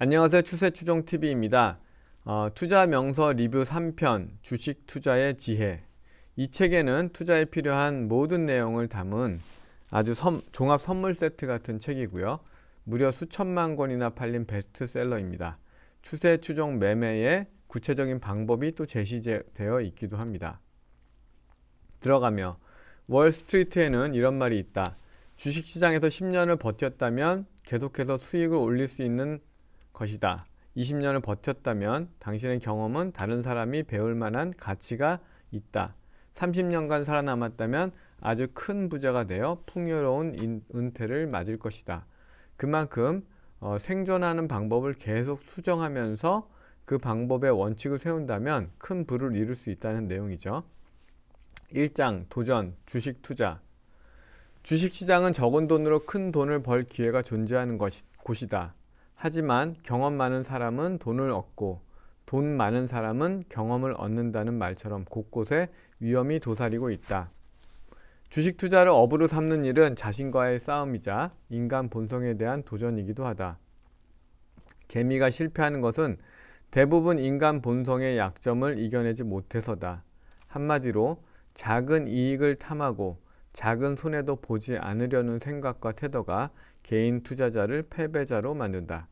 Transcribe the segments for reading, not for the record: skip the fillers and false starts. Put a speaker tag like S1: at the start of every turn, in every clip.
S1: 안녕하세요. 추세추종TV입니다. 투자 명서 리뷰 3편 주식 투자의 지혜. 이 책에는 투자에 필요한 모든 내용을 담은 아주 종합 선물 세트 같은 책이고요. 무려 수천만 권이나 팔린 베스트셀러입니다. 추세 추종 매매의 구체적인 방법이 또 제시되어 있기도 합니다. 들어가며 월스트리트에는 이런 말이 있다. 주식시장에서 10년을 버텼다면 계속해서 수익을 올릴 수 있는 것이다. 20년을 버텼다면 당신의 경험은 다른 사람이 배울 만한 가치가 있다. 30년간 살아남았다면 아주 큰 부자가 되어 풍요로운 은퇴를 맞을 것이다. 그만큼 생존하는 방법을 계속 수정하면서 그 방법의 원칙을 세운다면 큰 부를 이룰 수 있다는 내용이죠. 1장 도전 주식 투자. 주식시장은 적은 돈으로 큰 돈을 벌 기회가 존재하는 곳이다. 하지만 경험 많은 사람은 돈을 얻고 돈 많은 사람은 경험을 얻는다는 말처럼 곳곳에 위험이 도사리고 있다. 주식 투자를 업으로 삼는 일은 자신과의 싸움이자 인간 본성에 대한 도전이기도 하다. 개미가 실패하는 것은 대부분 인간 본성의 약점을 이겨내지 못해서다. 한마디로 작은 이익을 탐하고 작은 손해도 보지 않으려는 생각과 태도가 개인 투자자를 패배자로 만든다.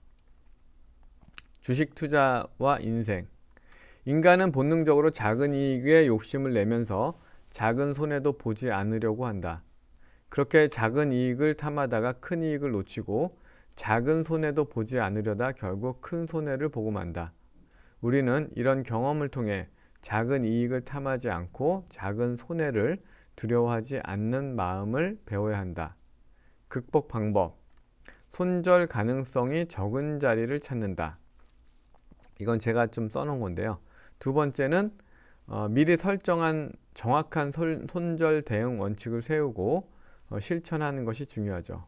S1: 주식 투자와 인생. 인간은 본능적으로 작은 이익에 욕심을 내면서 작은 손해도 보지 않으려고 한다. 그렇게 작은 이익을 탐하다가 큰 이익을 놓치고 작은 손해도 보지 않으려다 결국 큰 손해를 보고 만다. 우리는 이런 경험을 통해 작은 이익을 탐하지 않고 작은 손해를 두려워하지 않는 마음을 배워야 한다. 극복 방법. 손절 가능성이 적은 자리를 찾는다. 이건 제가 좀 써놓은 건데요. 두 번째는 미리 설정한 정확한 손절 대응 원칙을 세우고 실천하는 것이 중요하죠.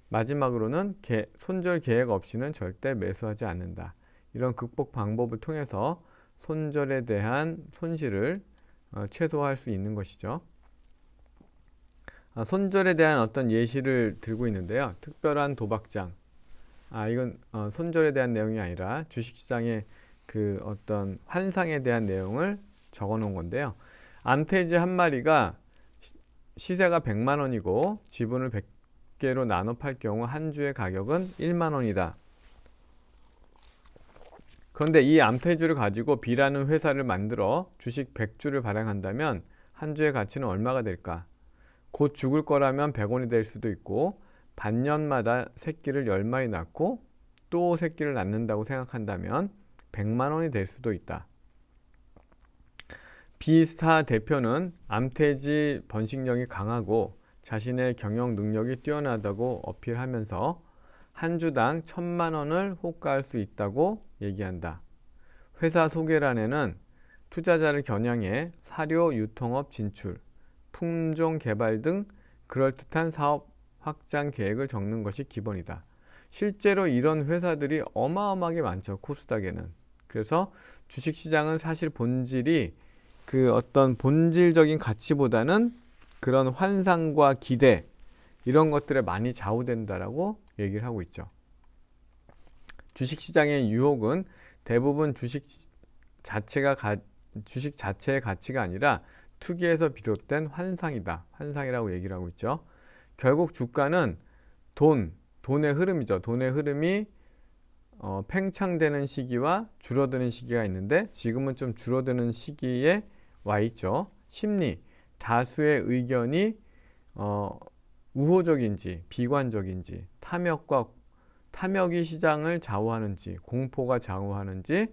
S1: 마지막으로는 손절 계획 없이는 절대 매수하지 않는다. 이런 극복 방법을 통해서 손절에 대한 손실을 최소화할 수 있는 것이죠. 손절에 대한 어떤 예시를 들고 있는데요. 특별한 도박장. 이건 손절에 대한 내용이 아니라 주식시장의 그 어떤 환상에 대한 내용을 적어 놓은 건데요. 암태지 한 마리가 시세가 100만 원이고 지분을 100개로 나눠 팔 경우 한 주의 가격은 1만 원이다. 그런데 이 암태지를 가지고 B라는 회사를 만들어 주식 100주를 발행한다면 한 주의 가치는 얼마가 될까? 곧 죽을 거라면 100원이 될 수도 있고 반년마다 새끼를 10마리 낳고 또 새끼를 낳는다고 생각한다면 100만 원이 될 수도 있다. B사 대표는 암태지 번식력이 강하고 자신의 경영 능력이 뛰어나다고 어필하면서 한 주당 1,000만 원을 호가할 수 있다고 얘기한다. 회사 소개란에는 투자자를 겨냥해 사료 유통업 진출, 품종 개발 등 그럴듯한 사업 확장 계획을 적는 것이 기본이다. 실제로 이런 회사들이 어마어마하게 많죠. 코스닥에는. 그래서 주식시장은 사실 본질이 그 어떤 본질적인 가치보다는 그런 환상과 기대 이런 것들에 많이 좌우된다라고 얘기를 하고 있죠. 주식시장의 유혹은 대부분 주식 자체의 가치가 아니라 투기에서 비롯된 환상이다. 환상이라고 얘기를 하고 있죠. 결국 주가는 돈의 흐름이죠. 돈의 흐름이 팽창되는 시기와 줄어드는 시기가 있는데 지금은 좀 줄어드는 시기에 와 있죠. 심리, 다수의 의견이 우호적인지 비관적인지 탐욕이 시장을 좌우하는지 공포가 좌우하는지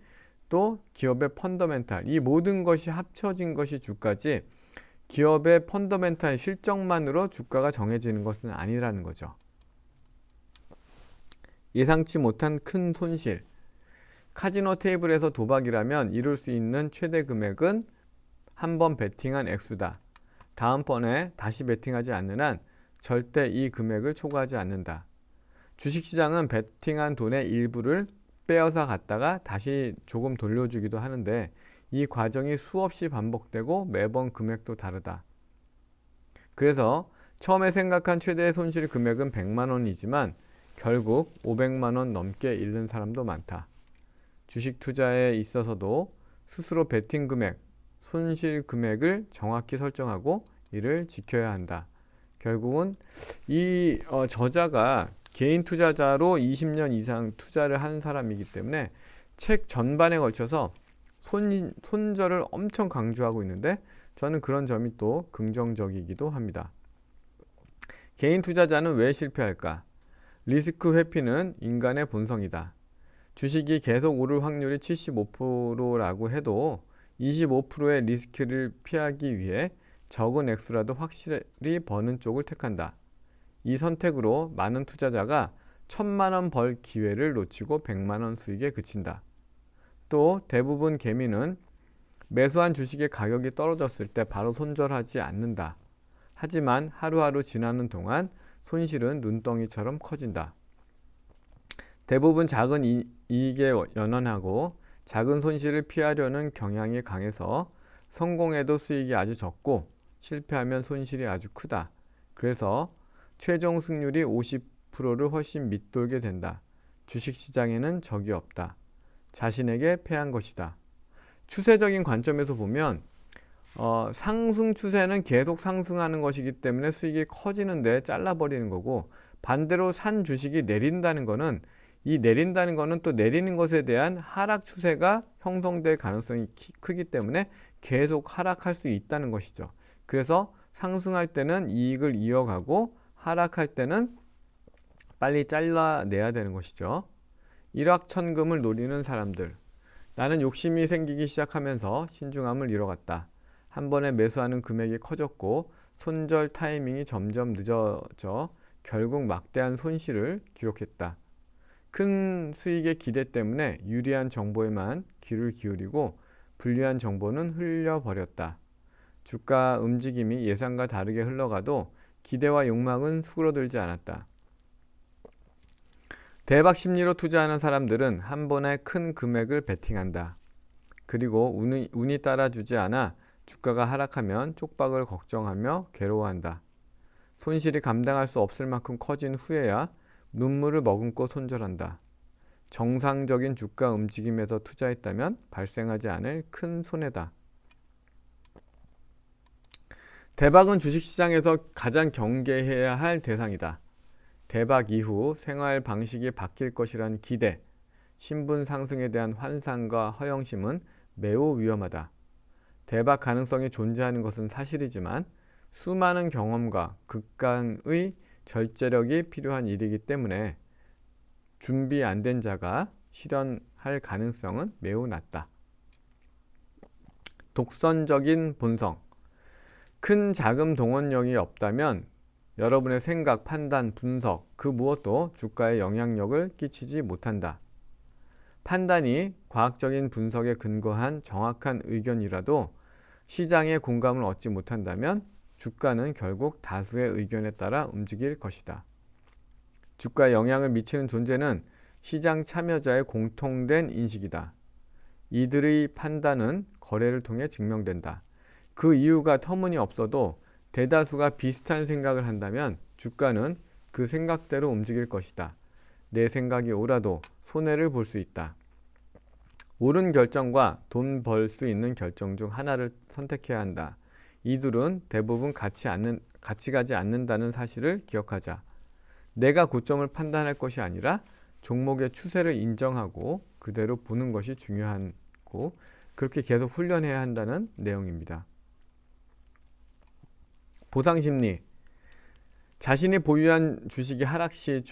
S1: 또 기업의 펀더멘탈 이 모든 것이 합쳐진 것이 주가지 기업의 펀더멘탈 실적만으로 주가가 정해지는 것은 아니라는 거죠. 예상치 못한 큰 손실. 카지노 테이블에서 도박이라면 이룰 수 있는 최대 금액은 한 번 베팅한 액수다. 다음번에 다시 베팅하지 않는 한 절대 이 금액을 초과하지 않는다. 주식시장은 베팅한 돈의 일부를 빼앗아 갔다가 다시 조금 돌려주기도 하는데 이 과정이 수없이 반복되고 매번 금액도 다르다. 그래서 처음에 생각한 최대의 손실 금액은 100만 원이지만 결국 500만 원 넘게 잃는 사람도 많다. 주식 투자에 있어서도 스스로 베팅 금액, 손실 금액을 정확히 설정하고 이를 지켜야 한다. 결국은 이 저자가 개인 투자자로 20년 이상 투자를 한 사람이기 때문에 책 전반에 걸쳐서 손절을 엄청 강조하고 있는데 저는 그런 점이 또 긍정적이기도 합니다. 개인 투자자는 왜 실패할까? 리스크 회피는 인간의 본성이다. 주식이 계속 오를 확률이 75%라고 해도 25%의 리스크를 피하기 위해 적은 액수라도 확실히 버는 쪽을 택한다. 이 선택으로 많은 투자자가 1,000만 원 벌 기회를 놓치고 100만 원 수익에 그친다. 또 대부분 개미는 매수한 주식의 가격이 떨어졌을 때 바로 손절하지 않는다. 하지만 하루하루 지나는 동안 손실은 눈덩이처럼 커진다. 대부분 작은 이익에 연연하고 작은 손실을 피하려는 경향이 강해서 성공해도 수익이 아주 적고 실패하면 손실이 아주 크다. 그래서 최종 승률이 50%를 훨씬 밑돌게 된다. 주식시장에는 적이 없다. 자신에게 패한 것이다. 추세적인 관점에서 보면 상승 추세는 계속 상승하는 것이기 때문에 수익이 커지는데 잘라버리는 거고, 반대로 산 주식이 내린다는 거는 이 내린다는 거는 또 내리는 것에 대한 하락 추세가 형성될 가능성이 크기 때문에 계속 하락할 수 있다는 것이죠. 그래서 상승할 때는 이익을 이어가고 하락할 때는 빨리 잘라내야 되는 것이죠. 일확천금을 노리는 사람들. 나는 욕심이 생기기 시작하면서 신중함을 잃어갔다. 한 번에 매수하는 금액이 커졌고 손절 타이밍이 점점 늦어져 결국 막대한 손실을 기록했다. 큰 수익의 기대 때문에 유리한 정보에만 귀를 기울이고 불리한 정보는 흘려버렸다. 주가 움직임이 예상과 다르게 흘러가도 기대와 욕망은 수그러들지 않았다. 대박 심리로 투자하는 사람들은 한 번에 큰 금액을 베팅한다. 그리고 운이 따라주지 않아 주가가 하락하면 쪽박을 걱정하며 괴로워한다. 손실이 감당할 수 없을 만큼 커진 후에야 눈물을 머금고 손절한다. 정상적인 주가 움직임에서 투자했다면 발생하지 않을 큰 손해다. 대박은 주식시장에서 가장 경계해야 할 대상이다. 대박 이후 생활 방식이 바뀔 것이란 기대, 신분 상승에 대한 환상과 허영심은 매우 위험하다. 대박 가능성이 존재하는 것은 사실이지만 수많은 경험과 극강의 절제력이 필요한 일이기 때문에 준비 안 된 자가 실현할 가능성은 매우 낮다. 독선적인 본성. 큰 자금 동원력이 없다면 여러분의 생각, 판단, 분석 그 무엇도 주가에 영향력을 끼치지 못한다. 판단이 과학적인 분석에 근거한 정확한 의견이라도 시장의 공감을 얻지 못한다면 주가는 결국 다수의 의견에 따라 움직일 것이다. 주가에 영향을 미치는 존재는 시장 참여자의 공통된 인식이다. 이들의 판단은 거래를 통해 증명된다. 그 이유가 터무니없어도 대다수가 비슷한 생각을 한다면 주가는 그 생각대로 움직일 것이다. 내 생각이 옳아도 손해를 볼 수 있다. 옳은 결정과 돈 벌 수 있는 결정 중 하나를 선택해야 한다. 이들은 대부분 같이 가지 않는다는 사실을 기억하자. 내가 고점을 판단할 것이 아니라 종목의 추세를 인정하고 그대로 보는 것이 중요하고 그렇게 계속 훈련해야 한다는 내용입니다. 보상심리. 자신이 보유한 주식이 하락 시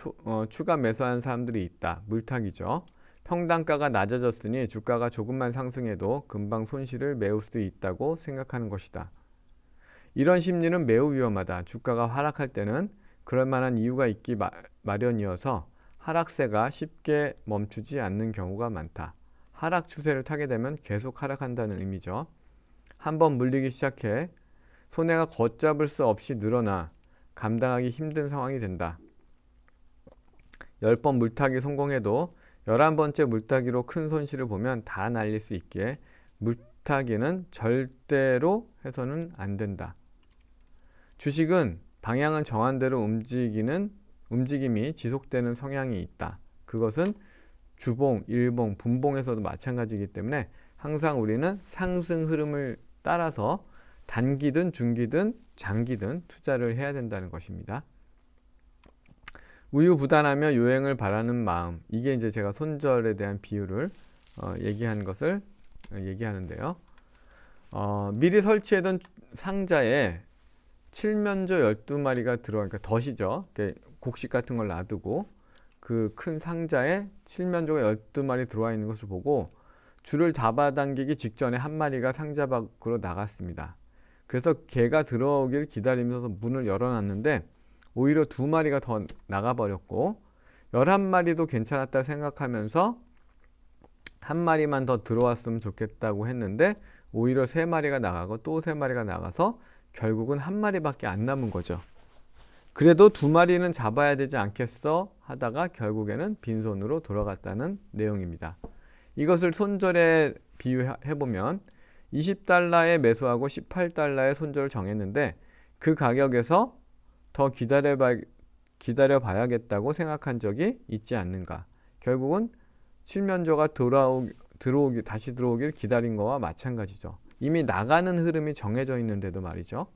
S1: 추가 매수하는 사람들이 있다. 물타기죠. 평단가가 낮아졌으니 주가가 조금만 상승해도 금방 손실을 메울 수 있다고 생각하는 것이다. 이런 심리는 매우 위험하다. 주가가 하락할 때는 그럴 만한 이유가 있기 마련이어서 하락세가 쉽게 멈추지 않는 경우가 많다. 하락 추세를 타게 되면 계속 하락한다는 의미죠. 한번 물리기 시작해 손해가 걷잡을 수 없이 늘어나 감당하기 힘든 상황이 된다. 10번 물타기 성공해도 11번째 물타기로 큰 손실을 보면 다 날릴 수 있기에 물타기는 절대로 해서는 안 된다. 주식은 방향을 정한 대로 움직이는 움직임이 지속되는 성향이 있다. 그것은 주봉, 일봉, 분봉에서도 마찬가지이기 때문에 항상 우리는 상승 흐름을 따라서 단기든 중기든 장기든 투자를 해야 된다는 것입니다. 우유부단하며 요행을 바라는 마음, 이게 이제 제가 손절에 대한 비유를 얘기한 것을 얘기하는데요. 미리 설치해둔 상자에 칠면조 12마리가 들어가니까 덫이죠. 곡식 같은 걸 놔두고 그 큰 상자에 칠면조가 12마리 들어와 있는 것을 보고 줄을 잡아당기기 직전에 한 마리가 상자 밖으로 나갔습니다. 그래서 개가 들어오길 기다리면서 문을 열어놨는데 오히려 2마리가 더 나가버렸고 11마리도 괜찮았다 생각하면서 한 마리만 더 들어왔으면 좋겠다고 했는데 오히려 3마리가 나가고 또 3마리가 나가서 결국은 한 마리밖에 안 남은 거죠. 그래도 2마리는 잡아야 되지 않겠어 하다가 결국에는 빈손으로 돌아갔다는 내용입니다. 이것을 손절에 비유해보면 20달러에 매수하고 18달러에 손절을 정했는데 그 가격에서 더 기다려봐야겠다고 생각한 적이 있지 않는가. 결국은 칠면조가 다시 들어오길 기다린 거와 마찬가지죠. 이미 나가는 흐름이 정해져 있는데도 말이죠.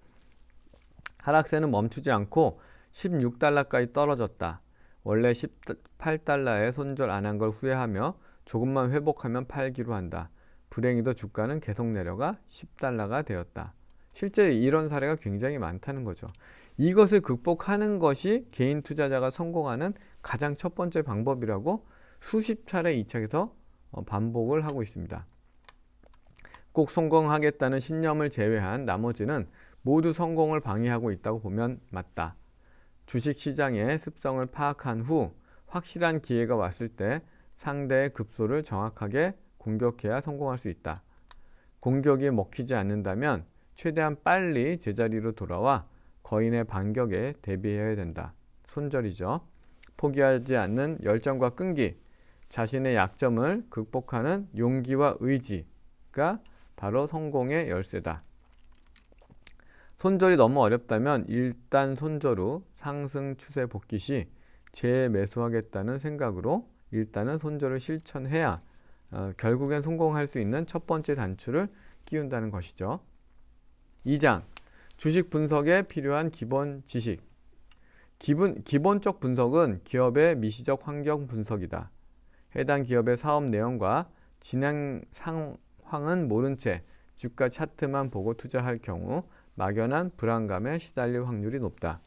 S1: 하락세는 멈추지 않고 16달러까지 떨어졌다. 원래 18달러에 손절 안 한 걸 후회하며 조금만 회복하면 팔기로 한다. 불행히도 주가는 계속 내려가 10달러가 되었다. 실제 이런 사례가 굉장히 많다는 거죠. 이것을 극복하는 것이 개인 투자자가 성공하는 가장 첫 번째 방법이라고 수십 차례 이 책에서 반복을 하고 있습니다. 꼭 성공하겠다는 신념을 제외한 나머지는 모두 성공을 방해하고 있다고 보면 맞다. 주식시장의 습성을 파악한 후 확실한 기회가 왔을 때 상대의 급소를 정확하게 공격해야 성공할 수 있다. 공격이 먹히지 않는다면 최대한 빨리 제자리로 돌아와 거인의 반격에 대비해야 된다. 손절이죠. 포기하지 않는 열정과 끈기, 자신의 약점을 극복하는 용기와 의지가 바로 성공의 열쇠다. 손절이 너무 어렵다면 일단 손절 후 상승 추세 복귀 시 재매수하겠다는 생각으로 일단은 손절을 실천해야 결국엔 성공할 수 있는 첫 번째 단추를 끼운다는 것이죠. 2장 주식 분석에 필요한 기본 지식. 기본적 분석은 기업의 미시적 환경 분석이다. 해당 기업의 사업 내용과 진행 상황은 모른 채 주가 차트만 보고 투자할 경우 막연한 불안감에 시달릴 확률이 높다.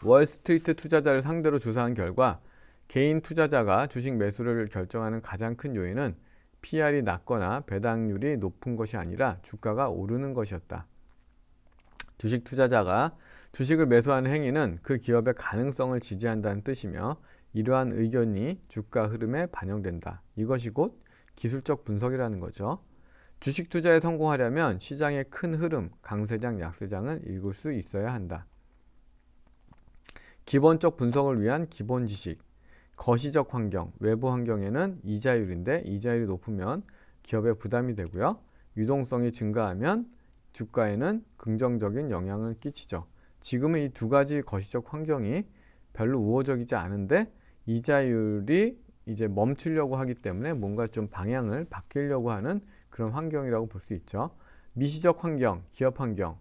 S1: 월스트리트 투자자를 상대로 조사한 결과 개인 투자자가 주식 매수를 결정하는 가장 큰 요인은 PR이 낮거나 배당률이 높은 것이 아니라 주가가 오르는 것이었다. 주식 투자자가 주식을 매수하는 행위는 그 기업의 가능성을 지지한다는 뜻이며 이러한 의견이 주가 흐름에 반영된다. 이것이 곧 기술적 분석이라는 거죠. 주식 투자에 성공하려면 시장의 큰 흐름, 강세장, 약세장을 읽을 수 있어야 한다. 기본적 분석을 위한 기본 지식. 거시적 환경, 외부 환경에는 이자율인데 이자율이 높으면 기업에 부담이 되고요. 유동성이 증가하면 주가에는 긍정적인 영향을 끼치죠. 지금은 이 두 가지 거시적 환경이 별로 우호적이지 않은데 이자율이 이제 멈추려고 하기 때문에 뭔가 좀 방향을 바뀌려고 하는 그런 환경이라고 볼 수 있죠. 미시적 환경, 기업 환경,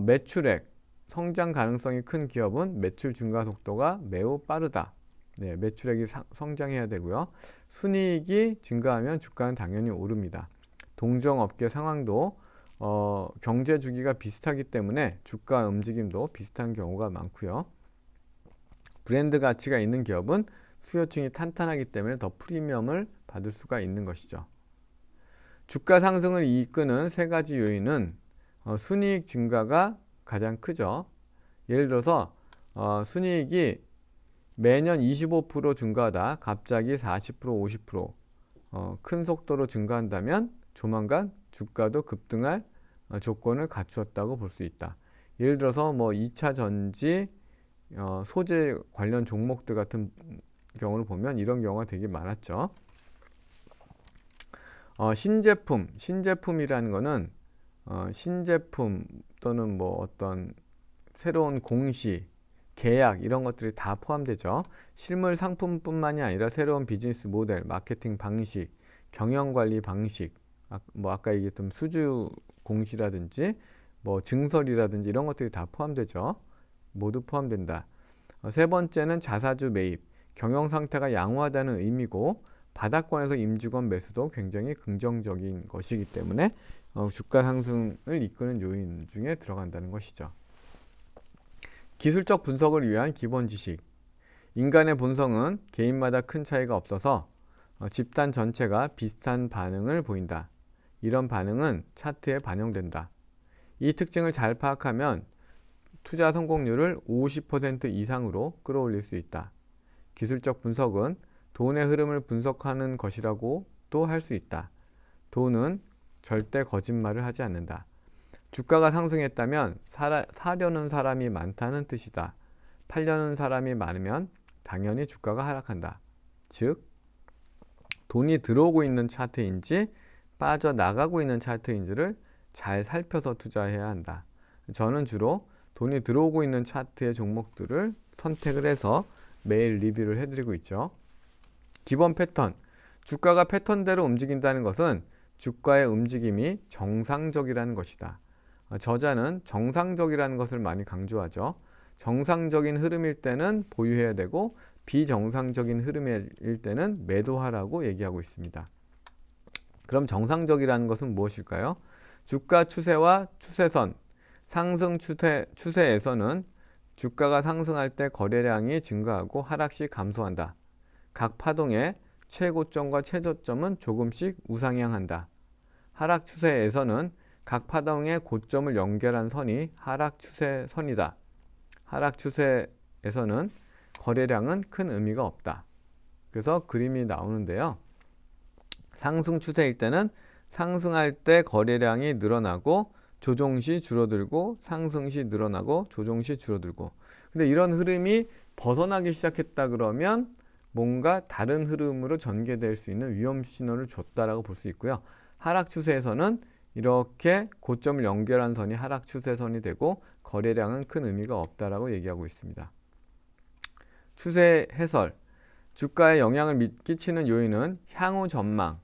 S1: 매출액, 성장 가능성이 큰 기업은 매출 증가 속도가 매우 빠르다. 네, 매출액이 성장해야 되고요. 순이익이 증가하면 주가는 당연히 오릅니다. 동종업계 상황도 경제 주기가 비슷하기 때문에 주가 움직임도 비슷한 경우가 많고요. 브랜드 가치가 있는 기업은 수요층이 탄탄하기 때문에 더 프리미엄을 받을 수가 있는 것이죠. 주가 상승을 이끄는 세 가지 요인은 순이익 증가가 가장 크죠. 예를 들어서 순이익이 매년 25% 증가하다 갑자기 40%, 50% 큰 속도로 증가한다면 조만간 주가도 급등할 조건을 갖추었다고 볼 수 있다. 예를 들어서 뭐 2차 전지, 소재 관련 종목들 같은 경우를 보면 이런 경우가 되게 많았죠. 신제품이라는 거는 신제품 또는 뭐 어떤 새로운 공시, 계약 이런 것들이 다 포함되죠. 실물 상품뿐만이 아니라 새로운 비즈니스 모델, 마케팅 방식, 경영 관리 방식, 아까 얘기했던 수주 공시라든지 뭐 증설이라든지 이런 것들이 다 포함되죠. 모두 포함된다. 세 번째는 자사주 매입, 경영 상태가 양호하다는 의미고 바닥권에서 임직원 매수도 굉장히 긍정적인 것이기 때문에 주가 상승을 이끄는 요인 중에 들어간다는 것이죠. 기술적 분석을 위한 기본 지식. 인간의 본성은 개인마다 큰 차이가 없어서 집단 전체가 비슷한 반응을 보인다. 이런 반응은 차트에 반영된다. 이 특징을 잘 파악하면 투자 성공률을 50% 이상으로 끌어올릴 수 있다. 기술적 분석은 돈의 흐름을 분석하는 것이라고도 할 수 있다. 돈은 절대 거짓말을 하지 않는다. 주가가 상승했다면 사려는 사람이 많다는 뜻이다. 팔려는 사람이 많으면 당연히 주가가 하락한다. 즉, 돈이 들어오고 있는 차트인지 빠져나가고 있는 차트인지를 잘 살펴서 투자해야 한다. 저는 주로 돈이 들어오고 있는 차트의 종목들을 선택을 해서 매일 리뷰를 해드리고 있죠. 기본 패턴. 주가가 패턴대로 움직인다는 것은 주가의 움직임이 정상적이라는 것이다. 저자는 정상적이라는 것을 많이 강조하죠. 정상적인 흐름일 때는 보유해야 되고 비정상적인 흐름일 때는 매도하라고 얘기하고 있습니다. 그럼 정상적이라는 것은 무엇일까요? 주가 추세와 추세선, 상승 추세에서는 주가가 상승할 때 거래량이 증가하고 하락 시 감소한다. 각 파동의 최고점과 최저점은 조금씩 우상향한다. 하락 추세에서는 각 파동의 고점을 연결한 선이 하락 추세선이다. 하락 추세에서는 거래량은 큰 의미가 없다. 그래서 그림이 나오는데요. 상승 추세일 때는 상승할 때 거래량이 늘어나고 조정 시 줄어들고 상승 시 늘어나고 조정 시 줄어들고. 근데 이런 흐름이 벗어나기 시작했다 그러면 뭔가 다른 흐름으로 전개될 수 있는 위험 신호를 줬다라고 볼 수 있고요. 하락 추세에서는 이렇게 고점을 연결한 선이 하락 추세선이 되고 거래량은 큰 의미가 없다라고 얘기하고 있습니다. 추세 해설. 주가에 영향을 끼치는 요인은 향후 전망,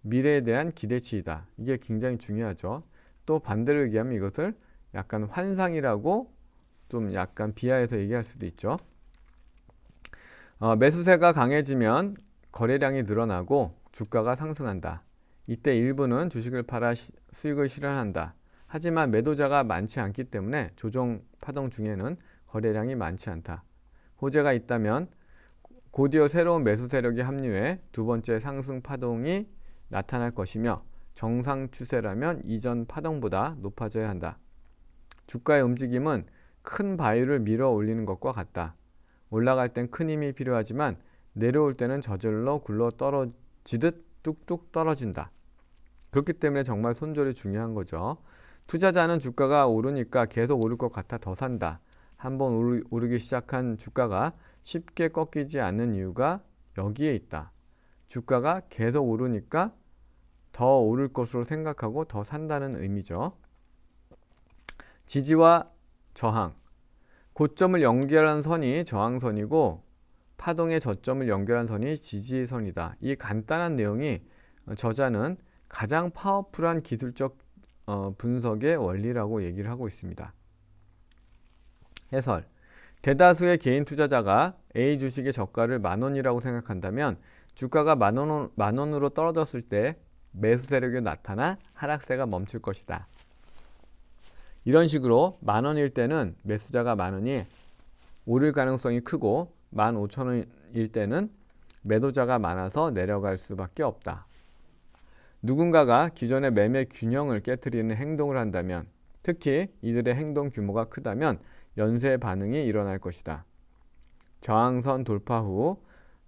S1: 미래에 대한 기대치이다. 이게 굉장히 중요하죠. 또 반대로 얘기하면 이것을 약간 환상이라고 좀 약간 비하해서 얘기할 수도 있죠. 매수세가 강해지면 거래량이 늘어나고 주가가 상승한다. 이때 일부는 주식을 팔아 수익을 실현한다. 하지만 매도자가 많지 않기 때문에 조정 파동 중에는 거래량이 많지 않다. 호재가 있다면 곧이어 새로운 매수 세력이 합류해 두 번째 상승 파동이 나타날 것이며 정상 추세라면 이전 파동보다 높아져야 한다. 주가의 움직임은 큰 바위를 밀어 올리는 것과 같다. 올라갈 땐 큰 힘이 필요하지만 내려올 때는 저절로 굴러 떨어지듯 뚝뚝 떨어진다. 그렇기 때문에 정말 손절이 중요한 거죠. 투자자는 주가가 오르니까 계속 오를 것 같아 더 산다. 한번 오르기 시작한 주가가 쉽게 꺾이지 않는 이유가 여기에 있다. 주가가 계속 오르니까 더 오를 것으로 생각하고 더 산다는 의미죠. 지지와 저항. 고점을 연결한 선이 저항선이고 파동의 저점을 연결한 선이 지지선이다. 이 간단한 내용이 저자는 가장 파워풀한 기술적 분석의 원리라고 얘기를 하고 있습니다. 해설. 대다수의 개인 투자자가 A 주식의 저가를 10,000원이라고 생각한다면 주가가 만 원으로 떨어졌을 때 매수 세력이 나타나 하락세가 멈출 것이다. 이런 식으로 10,000원일 때는 매수자가 많으니 오를 가능성이 크고 15,000원일 때는 매도자가 많아서 내려갈 수밖에 없다. 누군가가 기존의 매매 균형을 깨트리는 행동을 한다면, 특히 이들의 행동 규모가 크다면 연쇄 반응이 일어날 것이다. 저항선 돌파 후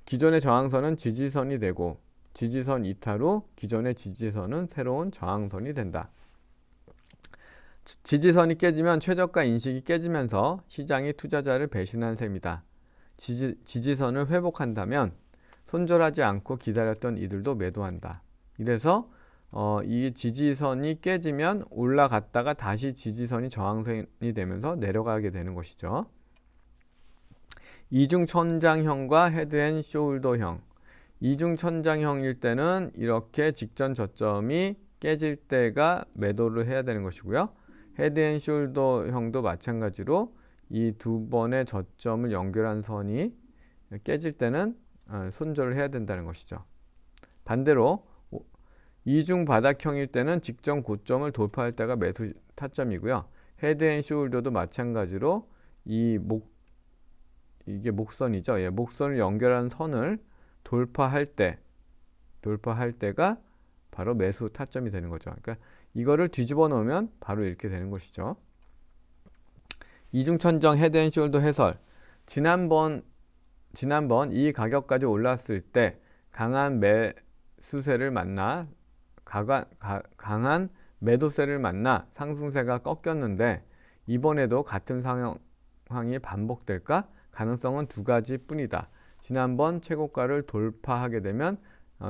S1: 기존의 저항선은 지지선이 되고 지지선 이탈 후 기존의 지지선은 새로운 저항선이 된다. 지지선이 깨지면 최저가 인식이 깨지면서 시장이 투자자를 배신한 셈이다. 지지선을 회복한다면 손절하지 않고 기다렸던 이들도 매도한다. 이래서 이 지지선이 깨지면 올라갔다가 다시 지지선이 저항선이 되면서 내려가게 되는 것이죠. 이중천장형과 헤드앤숄더형. 이중천장형일 때는 이렇게 직전 저점이 깨질 때가 매도를 해야 되는 것이고요. 헤드앤숄더형도 마찬가지로 이 두 번의 저점을 연결한 선이 깨질 때는 손절을 해야 된다는 것이죠. 반대로 이중 바닥형일 때는 직전 고점을 돌파할 때가 매수 타점이고요. 헤드앤숄더도 마찬가지로 이게 목선이죠. 예, 목선을 연결한 선을 돌파할 때가 바로 매수 타점이 되는 거죠. 그러니까 이거를 뒤집어 놓으면 바로 이렇게 되는 것이죠. 이중천정 헤드앤숄더 해설. 지난번 이 가격까지 올랐을 때 강한 매수세를 만나 강한 매도세를 만나 상승세가 꺾였는데 이번에도 같은 상황이 반복될까? 가능성은 두 가지 뿐이다. 지난번 최고가를 돌파하게 되면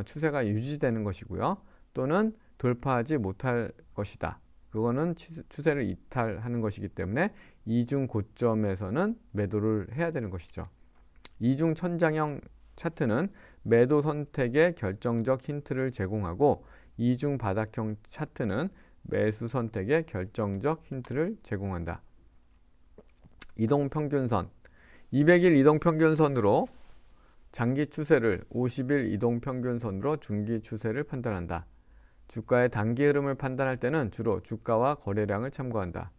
S1: 추세가 유지되는 것이고요. 또는 돌파하지 못할 것이다. 그거는 추세를 이탈하는 것이기 때문에 이중 고점에서는 매도를 해야 되는 것이죠. 이중 천장형 차트는 매도 선택에 결정적 힌트를 제공하고 이중 바닥형 차트는 매수 선택에 결정적 힌트를 제공한다. 이동평균선. 200일 이동평균선으로 장기 추세를 50일 이동평균선으로 중기 추세를 판단한다. 주가의 단기 흐름을 판단할 때는 주로 주가와 거래량을 참고한다.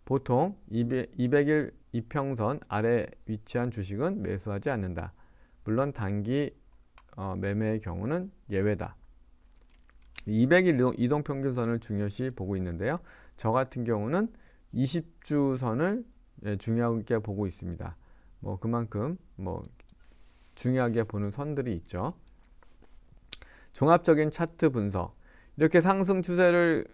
S1: 보통 200일 이평선 아래 위치한 주식은 매수하지 않는다. 물론 단기 매매의 경우는 예외다. 200일 이동평균선을 중요시 보고 있는데요. 저 같은 경우는 20주선을 중요하게 보고 있습니다. 그만큼 중요하게 보는 선들이 있죠. 종합적인 차트 분석. 이렇게 상승 추세를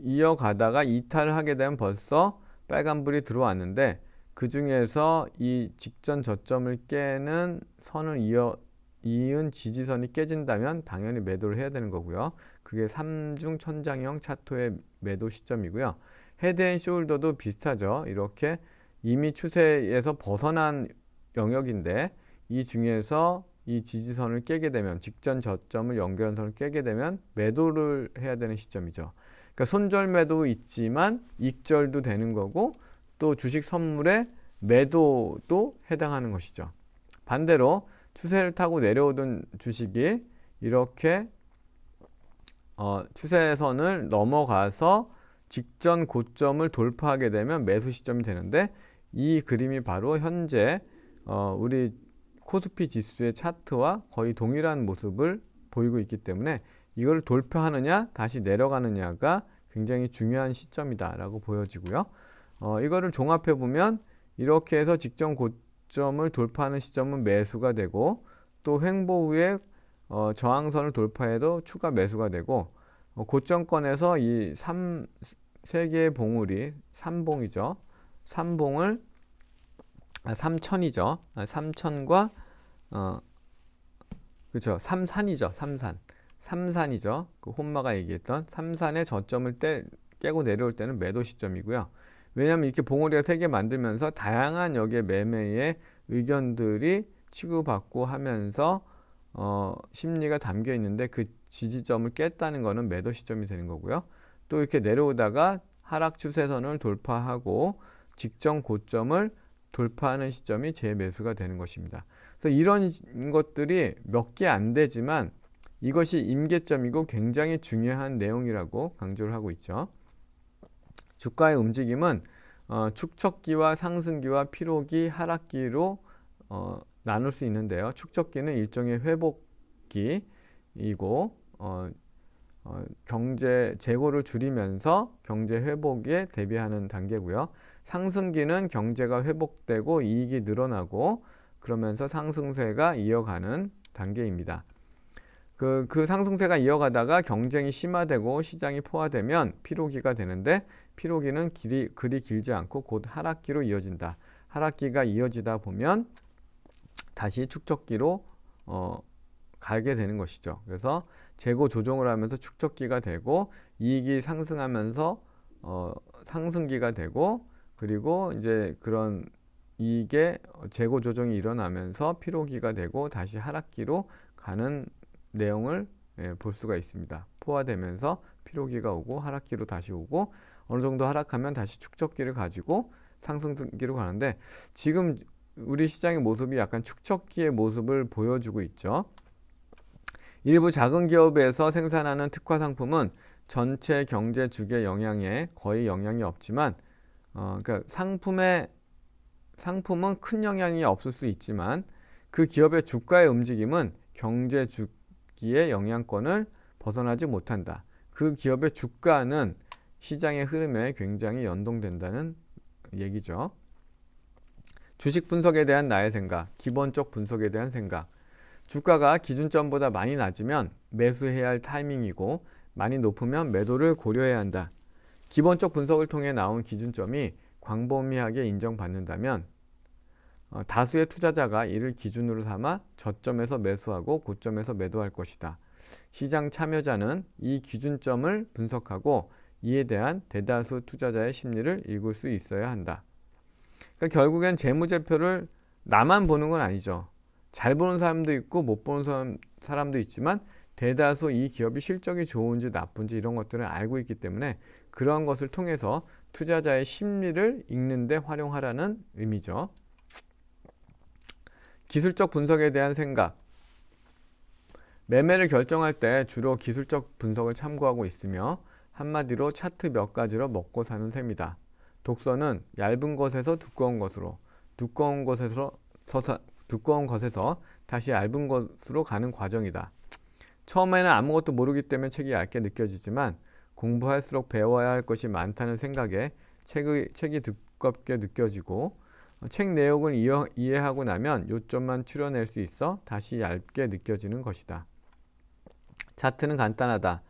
S1: 이어가다가 이탈을 하게 되면 벌써 빨간불이 들어왔는데 그 중에서 이 직전 저점을 깨는 선을 이은 지지선이 깨진다면 당연히 매도를 해야 되는 거고요. 그게 삼중 천장형 차트의 매도 시점이고요. 헤드앤숄더도 비슷하죠. 이렇게 이미 추세에서 벗어난 영역인데 이 중에서 이 지지선을 깨게 되면 직전 저점을 연결한 선을 깨게 되면 매도를 해야 되는 시점이죠. 그러니까 손절 매도 있지만 익절도 되는 거고 또 주식 선물의 매도도 해당하는 것이죠. 반대로 추세를 타고 내려오던 주식이 이렇게 추세선을 넘어가서 직전 고점을 돌파하게 되면 매수 시점이 되는데 이 그림이 바로 현재 우리 코스피 지수의 차트와 거의 동일한 모습을 보이고 있기 때문에 이걸 돌파하느냐 다시 내려가느냐가 굉장히 중요한 시점이다라고 보여지고요. 이거를 종합해 보면 이렇게 해서 직전 고점을 돌파하는 시점은 매수가 되고 또 횡보 후에 저항선을 돌파해도 추가 매수가 되고 고점권에서 이 세 개의 봉우리 3봉이죠. 3봉을 3천이죠. 3천과 그렇죠. 3산이죠. 3산이죠. 그 혼마가 얘기했던 3산의 저점을 깨고 내려올 때는 매도 시점이고요. 왜냐하면 이렇게 봉우리가 3개 만들면서 다양한 여기에 매매의 의견들이 치고받고 하면서 심리가 담겨 있는데 그 지지점을 깼다는 것은 매도 시점이 되는 거고요. 또 이렇게 내려오다가 하락 추세선을 돌파하고 직전 고점을 돌파하는 시점이 재매수가 되는 것입니다. 그래서 이런 것들이 몇 개 안 되지만 이것이 임계점이고 굉장히 중요한 내용이라고 강조를 하고 있죠. 주가의 움직임은 축척기와 상승기와 피로기, 하락기로 나눌 수 있는데요. 축척기는 일종의 회복기이고 경제 재고를 줄이면서 경제 회복에 대비하는 단계고요. 상승기는 경제가 회복되고 이익이 늘어나고 그러면서 상승세가 이어가는 단계입니다. 그 상승세가 이어가다가 경쟁이 심화되고 시장이 포화되면 피로기가 되는데 피로기는 그리 길지 않고 곧 하락기로 이어진다. 하락기가 이어지다 보면 다시 축적기로 가게 되는 것이죠. 그래서 재고 조정을 하면서 축적기가 되고 이익이 상승하면서 상승기가 되고 그리고 이제 그런 이게 재고 조정이 일어나면서 피로기가 되고 다시 하락기로 가는 내용을 볼 수가 있습니다. 포화되면서 피로기가 오고 하락기로 다시 오고 어느 정도 하락하면 다시 축적기를 가지고 상승기로 가는데 지금 우리 시장의 모습이 약간 축적기의 모습을 보여주고 있죠. 일부 작은 기업에서 생산하는 특화 상품은 전체 경제 주기의 영향에 거의 영향이 없지만 그러니까 상품은 큰 영향이 없을 수 있지만 그 기업의 주가의 움직임은 경제 주기의 영향권을 벗어나지 못한다. 그 기업의 주가는 시장의 흐름에 굉장히 연동된다는 얘기죠. 주식 분석에 대한 나의 생각, 기본적 분석에 대한 생각. 주가가 기준점보다 많이 낮으면 매수해야 할 타이밍이고 많이 높으면 매도를 고려해야 한다. 기본적 분석을 통해 나온 기준점이 광범위하게 인정받는다면 다수의 투자자가 이를 기준으로 삼아 저점에서 매수하고 고점에서 매도할 것이다. 시장 참여자는 이 기준점을 분석하고 이에 대한 대다수 투자자의 심리를 읽을 수 있어야 한다. 그러니까 결국엔 재무제표를 나만 보는 건 아니죠. 잘 보는 사람도 있고 못 보는 사람도 있지만 대다수 이 기업이 실적이 좋은지 나쁜지 이런 것들을 알고 있기 때문에 그런 것을 통해서 투자자의 심리를 읽는 데 활용하라는 의미죠. 기술적 분석에 대한 생각. 매매를 결정할 때 주로 기술적 분석을 참고하고 있으며 한마디로 차트 몇 가지로 먹고 사는 셈이다. 독서는 얇은 것에서 두꺼운 것으로, 두꺼운 것에서 다시 얇은 것으로 가는 과정이다. 처음에는 아무것도 모르기 때문에 책이 얇게 느껴지지만 공부할수록 배워야 할 것이 많다는 생각에 책이 두껍게 느껴지고 책 내용을 이해하고 나면 요점만 추려낼 수 있어 다시 얇게 느껴지는 것이다. 차트는 간단하다.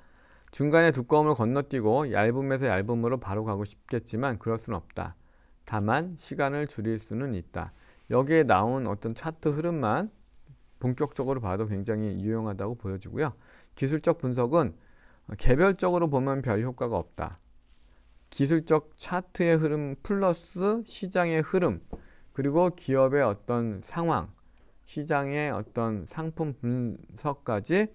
S1: 중간에 두꺼움을 건너뛰고 얇음에서 얇음으로 바로 가고 싶겠지만 그럴 수는 없다. 다만 시간을 줄일 수는 있다. 여기에 나온 어떤 차트 흐름만 본격적으로 봐도 굉장히 유용하다고 보여지고요. 기술적 분석은 개별적으로 보면 별 효과가 없다. 기술적 차트의 흐름 플러스 시장의 흐름 그리고 기업의 어떤 상황, 시장의 어떤 상품 분석까지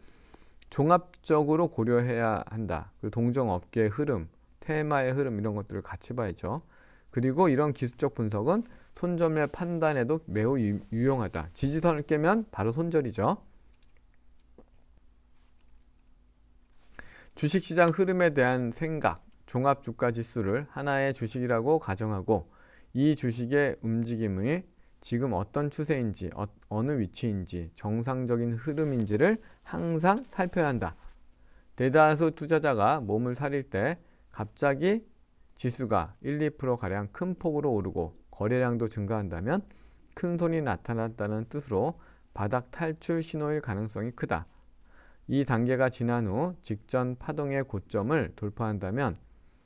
S1: 종합적으로 고려해야 한다. 그리고 동종업계의 흐름, 테마의 흐름 이런 것들을 같이 봐야죠. 그리고 이런 기술적 분석은 손절매 판단에도 매우 유용하다. 지지선을 깨면 바로 손절이죠. 주식시장 흐름에 대한 생각, 종합주가지수를 하나의 주식이라고 가정하고 이 주식의 움직임이 지금 어떤 추세인지, 어느 위치인지, 정상적인 흐름인지를 항상 살펴야 한다. 대다수 투자자가 몸을 사릴 때 갑자기 지수가 1, 2%가량 큰 폭으로 오르고 거래량도 증가한다면 큰 손이 나타났다는 뜻으로 바닥 탈출 신호일 가능성이 크다. 이 단계가 지난 후 직전 파동의 고점을 돌파한다면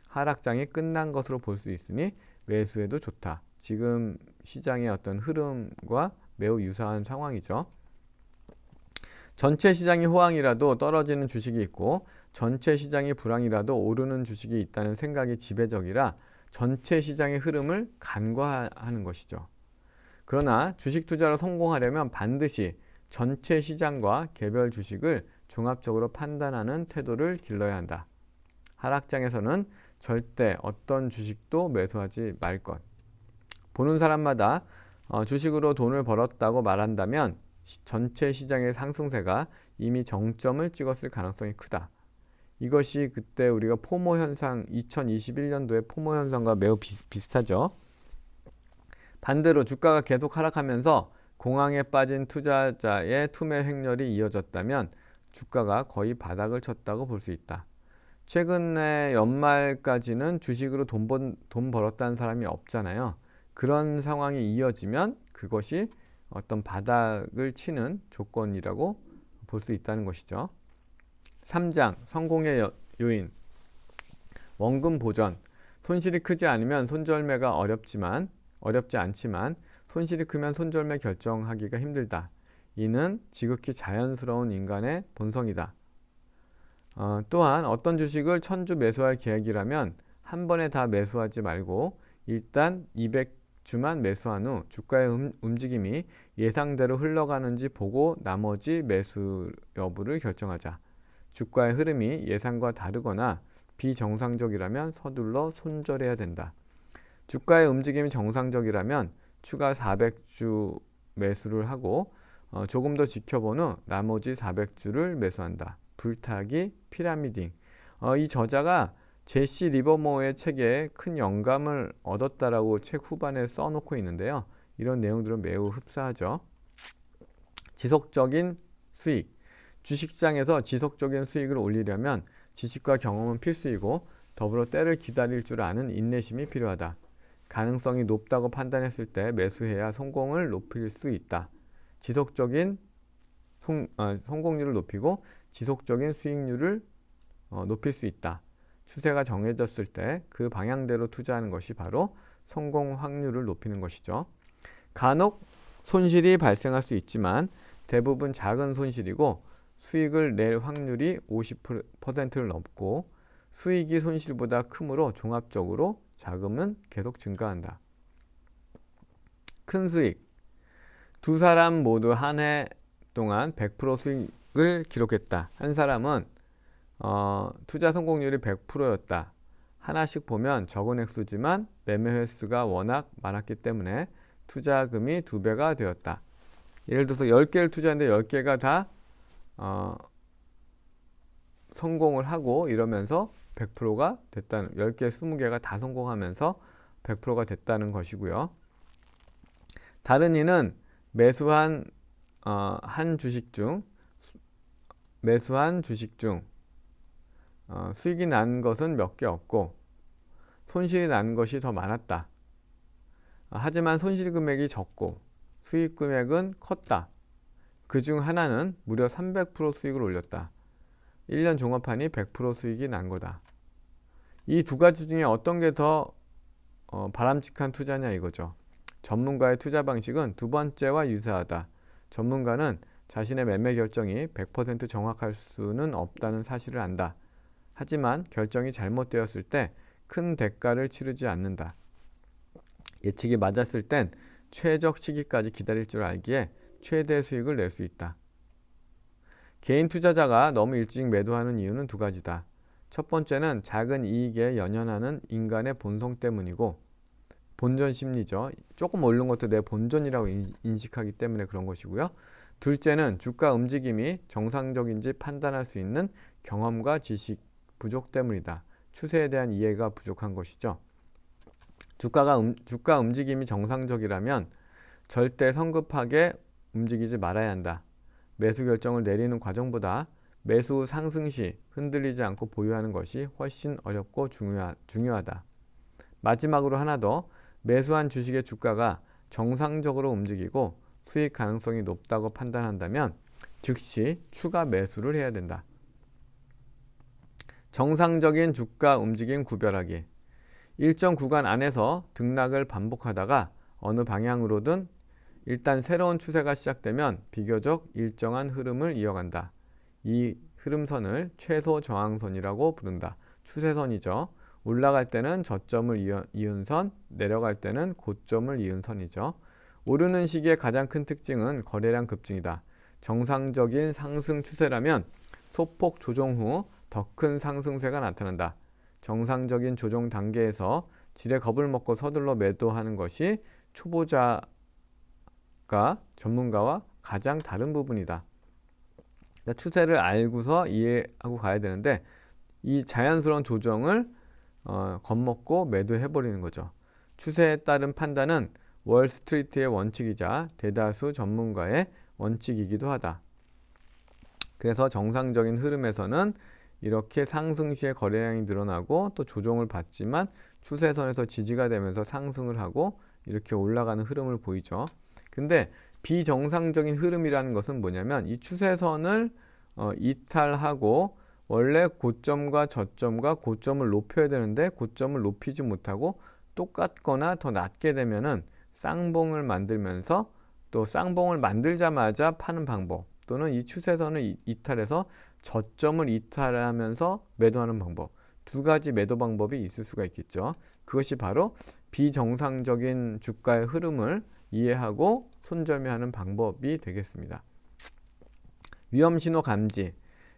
S1: 하락장이 끝난 것으로 볼 수 있으니 매수해도 좋다. 지금 시장의 어떤 흐름과 매우 유사한 상황이죠. 전체 시장이 호황이라도 떨어지는 주식이 있고 전체 시장이 불황이라도 오르는 주식이 있다는 생각이 지배적이라 전체 시장의 흐름을 간과하는 것이죠. 그러나 주식 투자로 성공하려면 반드시 전체 시장과 개별 주식을 종합적으로 판단하는 태도를 길러야 한다. 하락장에서는 절대 어떤 주식도 매수하지 말 것. 보는 사람마다 주식으로 돈을 벌었다고 말한다면 전체 시장의 상승세가 이미 정점을 찍었을 가능성이 크다. 이것이 그때 우리가 포모 현상, 2021년도의 포모 현상과 매우 비슷하죠. 반대로 주가가 계속 하락하면서 공황에 빠진 투자자의 투매 행렬이 이어졌다면 주가가 거의 바닥을 쳤다고 볼 수 있다. 최근에 연말까지는 주식으로 돈 벌었다는 사람이 없잖아요. 그런 상황이 이어지면 그것이 어떤 바닥을 치는 조건이라고 볼 수 있다는 것이죠. 3장 성공의 요인. 원금 보전. 손실이 크지 않으면 손절매가 어렵지 않지만 손실이 크면 손절매 결정하기가 힘들다. 이는 지극히 자연스러운 인간의 본성이다. 또한 어떤 주식을 1000주 매수할 계획이라면 한 번에 다 매수하지 말고 일단 200주 주만 매수한 후 주가의 움직임이 예상대로 흘러가는지 보고 나머지 매수 여부를 결정하자. 주가의 흐름이 예상과 다르거나 비정상적이라면 서둘러 손절해야 된다. 주가의 움직임이 정상적이라면 추가 400주 매수를 하고 조금 더 지켜본 후 나머지 400주를 매수한다. 불타기, 피라미딩. 이 저자가 제시 리버모어의 책에 큰 영감을 얻었다라고 책 후반에 써놓고 있는데요. 이런 내용들은 매우 흡사하죠. 지속적인 수익. 주식시장에서 지속적인 수익을 올리려면 지식과 경험은 필수이고 더불어 때를 기다릴 줄 아는 인내심이 필요하다. 가능성이 높다고 판단했을 때 매수해야 성공을 높일 수 있다. 지속적인 성공률을 높이고 지속적인 수익률을 높일 수 있다. 추세가 정해졌을 때 그 방향대로 투자하는 것이 바로 성공 확률을 높이는 것이죠. 간혹 손실이 발생할 수 있지만 대부분 작은 손실이고 수익을 낼 확률이 50%를 넘고 수익이 손실보다 크므로 종합적으로 자금은 계속 증가한다. 큰 수익. 두 사람 모두 한 해 동안 100% 수익을 기록했다. 한 사람은 투자 성공률이 100%였다. 하나씩 보면 적은 액수지만 매매 횟수가 워낙 많았기 때문에 투자금이 2배가 되었다. 예를 들어서 10개를 투자했는데 10개가 다 성공을 하고 이러면서 100%가 됐다는 10개, 20개가 다 성공하면서 100%가 됐다는 것이고요. 다른 이는 매수한 주식 중 수익이 난 것은 몇 개 없고 손실이 난 것이 더 많았다. 하지만 손실 금액이 적고 수익 금액은 컸다. 그 중 하나는 무려 300% 수익을 올렸다. 1년 종합하니 100% 수익이 난 거다. 이 두 가지 중에 어떤 게 더 바람직한 투자냐 이거죠. 전문가의 투자 방식은 두 번째와 유사하다. 전문가는 자신의 매매 결정이 100% 정확할 수는 없다는 사실을 안다. 하지만 결정이 잘못되었을 때 큰 대가를 치르지 않는다. 예측이 맞았을 땐 최적 시기까지 기다릴 줄 알기에 최대 수익을 낼 수 있다. 개인 투자자가 너무 일찍 매도하는 이유는 두 가지다. 첫 번째는 작은 이익에 연연하는 인간의 본성 때문이고 본전 심리죠. 조금 오른 것도 내 본전이라고 인식하기 때문에 그런 것이고요. 둘째는 주가 움직임이 정상적인지 판단할 수 있는 경험과 지식 부족 때문이다. 추세에 대한 이해가 부족한 것이죠. 주가 움직임이 정상적이라면 절대 성급하게 움직이지 말아야 한다. 매수 결정을 내리는 과정보다 매수 상승 시 흔들리지 않고 보유하는 것이 훨씬 어렵고 중요하다. 마지막으로 하나 더, 매수한 주식의 주가가 정상적으로 움직이고 수익 가능성이 높다고 판단한다면 즉시 추가 매수를 해야 된다. 정상적인 주가 움직임 구별하기. 일정 구간 안에서 등락을 반복하다가 어느 방향으로든 일단 새로운 추세가 시작되면 비교적 일정한 흐름을 이어간다. 이 흐름선을 최소 저항선이라고 부른다. 추세선이죠. 올라갈 때는 저점을 이은 선, 내려갈 때는 고점을 이은 선이죠. 오르는 시기의 가장 큰 특징은 거래량 급증이다. 정상적인 상승 추세라면 소폭 조정 후 더 큰 상승세가 나타난다. 정상적인 조정 단계에서 지레 겁을 먹고 서둘러 매도하는 것이 초보자가 전문가와 가장 다른 부분이다. 그러니까 추세를 알고서 이해하고 가야 되는데 이 자연스러운 조정을 겁먹고 매도해버리는 거죠. 추세에 따른 판단은 월스트리트의 원칙이자 대다수 전문가의 원칙이기도 하다. 그래서 정상적인 흐름에서는 이렇게 상승 시에 거래량이 늘어나고 또 조정을 받지만 추세선에서 지지가 되면서 상승을 하고 이렇게 올라가는 흐름을 보이죠. 근데 비정상적인 흐름이라는 것은 뭐냐면 이 추세선을 이탈하고 원래 고점과 저점과 고점을 높여야 되는데 고점을 높이지 못하고 똑같거나 더 낮게 되면은 쌍봉을 만들면서 또 쌍봉을 만들자마자 파는 방법, 또는 이 추세선을 이탈해서 저점을 이탈하면서 매도하는 방법, 두 가지 매도 방법이 있을 수가 있겠죠. 그것이 바로 비정상적인 주가의 흐름을 이해하고 손절매하는 방법이 되겠습니다. 위험신호 감지.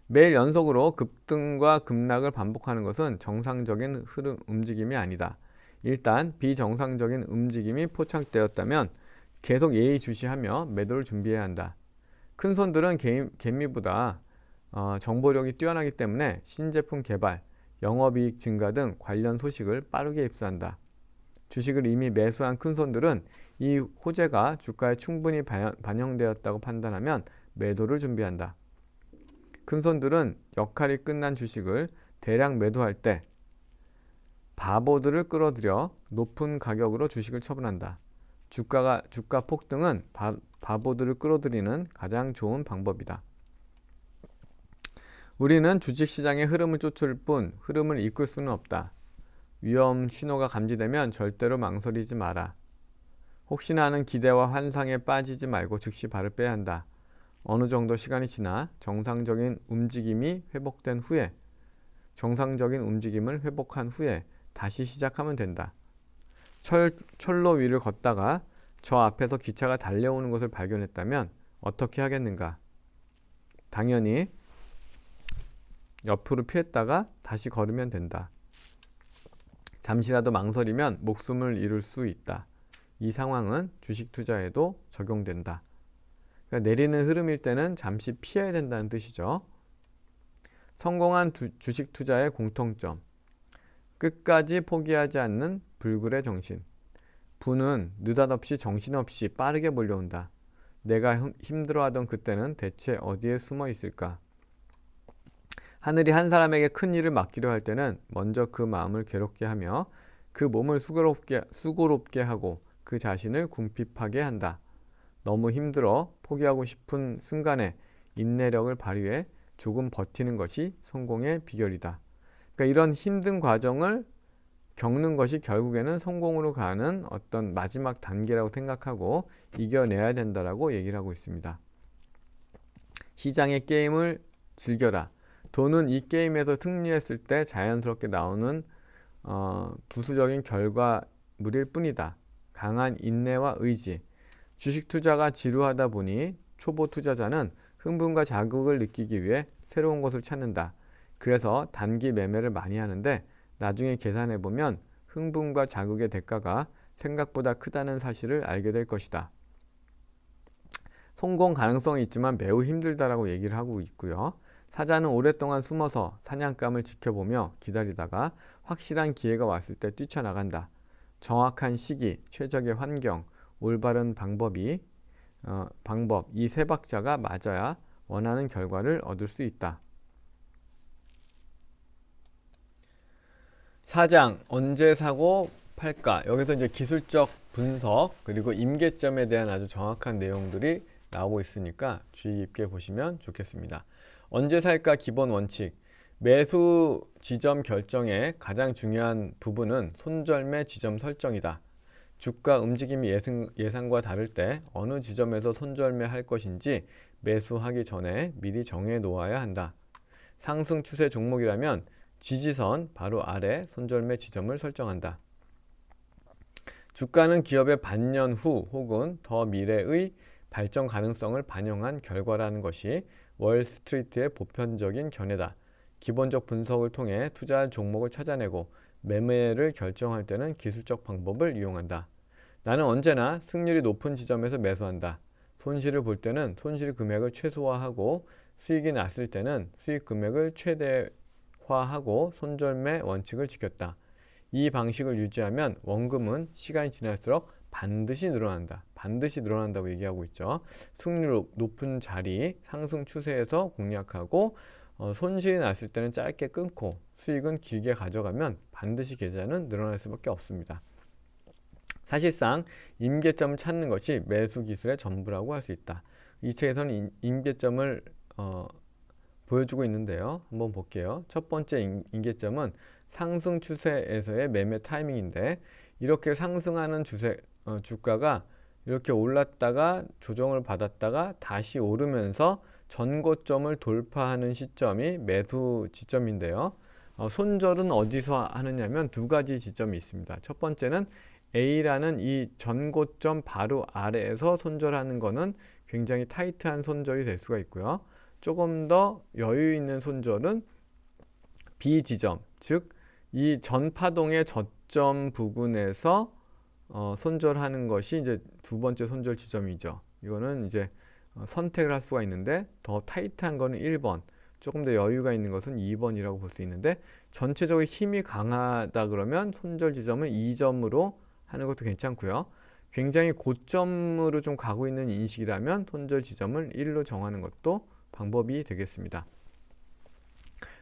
S1: 매일 연속으로 급등과 급락을 반복하는 것은 정상적인 흐름 움직임이 아니다. 일단 비정상적인 움직임이 포착되었다면 계속 예의주시하며 매도를 준비해야 한다. 큰 손들은 개미보다 정보력이 뛰어나기 때문에 신제품 개발, 영업이익 증가 등 관련 소식을 빠르게 입수한다. 주식을 이미 매수한 큰 손들은 이 호재가 주가에 충분히 반영되었다고 판단하면 매도를 준비한다. 큰 손들은 역할이 끝난 주식을 대량 매도할 때 바보들을 끌어들여 높은 가격으로 주식을 처분한다. 주가 폭등은 바보들을 끌어들이는 가장 좋은 방법이다. 우리는 주식시장의 흐름을 쫓을 뿐 흐름을 이끌 수는 없다. 위험 신호가 감지되면 절대로 망설이지 마라. 혹시나 하는 기대와 환상에 빠지지 말고 즉시 발을 빼야 한다. 어느 정도 시간이 지나 정상적인 움직임을 회복한 후에 다시 시작하면 된다. 철로 위를 걷다가 저 앞에서 기차가 달려오는 것을 발견했다면 어떻게 하겠는가? 당연히 옆으로 피했다가 다시 걸으면 된다. 잠시라도 망설이면 목숨을 잃을 수 있다. 이 상황은 주식 투자에도 적용된다. 그러니까 내리는 흐름일 때는 잠시 피해야 된다는 뜻이죠. 성공한 주식 투자의 공통점. 끝까지 포기하지 않는 불굴의 정신. 부는 느닷없이 정신없이 빠르게 몰려온다. 내가 힘들어하던 그때는 대체 어디에 숨어 있을까? 하늘이 한 사람에게 큰 일을 맡기려 할 때는 먼저 그 마음을 괴롭게 하며 그 몸을 수고롭게 하고 그 자신을 궁핍하게 한다. 너무 힘들어 포기하고 싶은 순간에 인내력을 발휘해 조금 버티는 것이 성공의 비결이다. 그러니까 이런 힘든 과정을 겪는 것이 결국에는 성공으로 가는 어떤 마지막 단계라고 생각하고 이겨내야 된다라고 얘기를 하고 있습니다. 시장의 게임을 즐겨라. 돈은 이 게임에서 승리했을 때 자연스럽게 나오는 부수적인 결과물일 뿐이다. 강한 인내와 의지. 주식 투자가 지루하다 보니 초보 투자자는 흥분과 자극을 느끼기 위해 새로운 것을 찾는다. 그래서 단기 매매를 많이 하는데 나중에 계산해보면 흥분과 자극의 대가가 생각보다 크다는 사실을 알게 될 것이다. 성공 가능성이 있지만 매우 힘들다라고 얘기를 하고 있고요. 사자는 오랫동안 숨어서 사냥감을 지켜보며 기다리다가 확실한 기회가 왔을 때 뛰쳐나간다. 정확한 시기, 최적의 환경, 올바른 방법, 이 세 박자가 맞아야 원하는 결과를 얻을 수 있다. 4장 언제 사고 팔까? 여기서 이제 기술적 분석 그리고 임계점에 대한 아주 정확한 내용들이 나오고 있으니까 주의 깊게 보시면 좋겠습니다. 언제 살까 기본 원칙. 매수 지점 결정의 가장 중요한 부분은 손절매 지점 설정이다. 주가 움직임이 예상과 다를 때 어느 지점에서 손절매 할 것인지 매수하기 전에 미리 정해 놓아야 한다. 상승 추세 종목이라면 지지선 바로 아래 손절매 지점을 설정한다. 주가는 기업의 반년 후 혹은 더 미래의 발전 가능성을 반영한 결과라는 것이 월스트리트의 보편적인 견해다. 기본적 분석을 통해 투자할 종목을 찾아내고 매매를 결정할 때는 기술적 방법을 이용한다. 나는 언제나 승률이 높은 지점에서 매수한다. 손실을 볼 때는 손실 금액을 최소화하고 수익이 났을 때는 수익 금액을 최대화하고 손절매 원칙을 지켰다. 이 방식을 유지하면 원금은 시간이 지날수록 반드시 늘어난다. 반드시 늘어난다고 얘기하고 있죠. 승률 높은 자리, 상승 추세에서 공략하고 손실이 났을 때는 짧게 끊고 수익은 길게 가져가면 반드시 계좌는 늘어날 수밖에 없습니다. 사실상 임계점을 찾는 것이 매수 기술의 전부라고 할 수 있다. 이 책에서는 임계점을 보여주고 있는데요. 한번 볼게요. 첫 번째 임계점은 상승 추세에서의 매매 타이밍인데 이렇게 상승하는 주가가 이렇게 올랐다가 조정을 받았다가 다시 오르면서 전고점을 돌파하는 시점이 매수 지점인데요. 손절은 어디서 하느냐면 두 가지 지점이 있습니다. 첫 번째는 A라는 이 전고점 바로 아래에서 손절하는 거는 굉장히 타이트한 손절이 될 수가 있고요. 조금 더 여유 있는 손절은 B 지점, 즉 이 전 파동의 저점 부근에서 손절하는 것이 이제 두 번째 손절 지점이죠. 이거는 이제 선택을 할 수가 있는데 더 타이트한 거는 1번, 조금 더 여유가 있는 것은 2번이라고 볼 수 있는데 전체적으로 힘이 강하다 그러면 손절 지점을 2점으로 하는 것도 괜찮고요. 굉장히 고점으로 좀 가고 있는 인식이라면 손절 지점을 1로 정하는 것도 방법이 되겠습니다.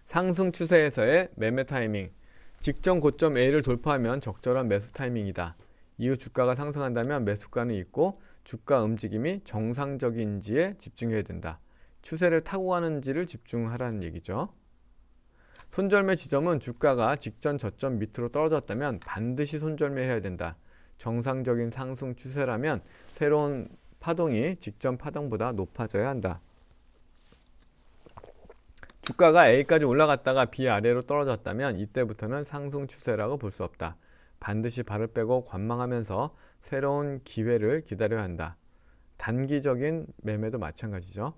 S1: 상승 추세에서의 매매 타이밍. 직전 고점 A를 돌파하면 적절한 매수 타이밍이다. 이후 주가가 상승한다면 매수가는 있고 주가 움직임이 정상적인지에 집중해야 된다. 추세를 타고 가는지를 집중하라는 얘기죠. 손절매 지점은 주가가 직전 저점 밑으로 떨어졌다면 반드시 손절매해야 된다. 정상적인 상승 추세라면 새로운 파동이 직전 파동보다 높아져야 한다. 주가가 A까지 올라갔다가 B 아래로 떨어졌다면 이때부터는 상승 추세라고 볼 수 없다. 반드시 발을 빼고 관망하면서 새로운 기회를 기다려야 한다. 단기적인 매매도 마찬가지죠.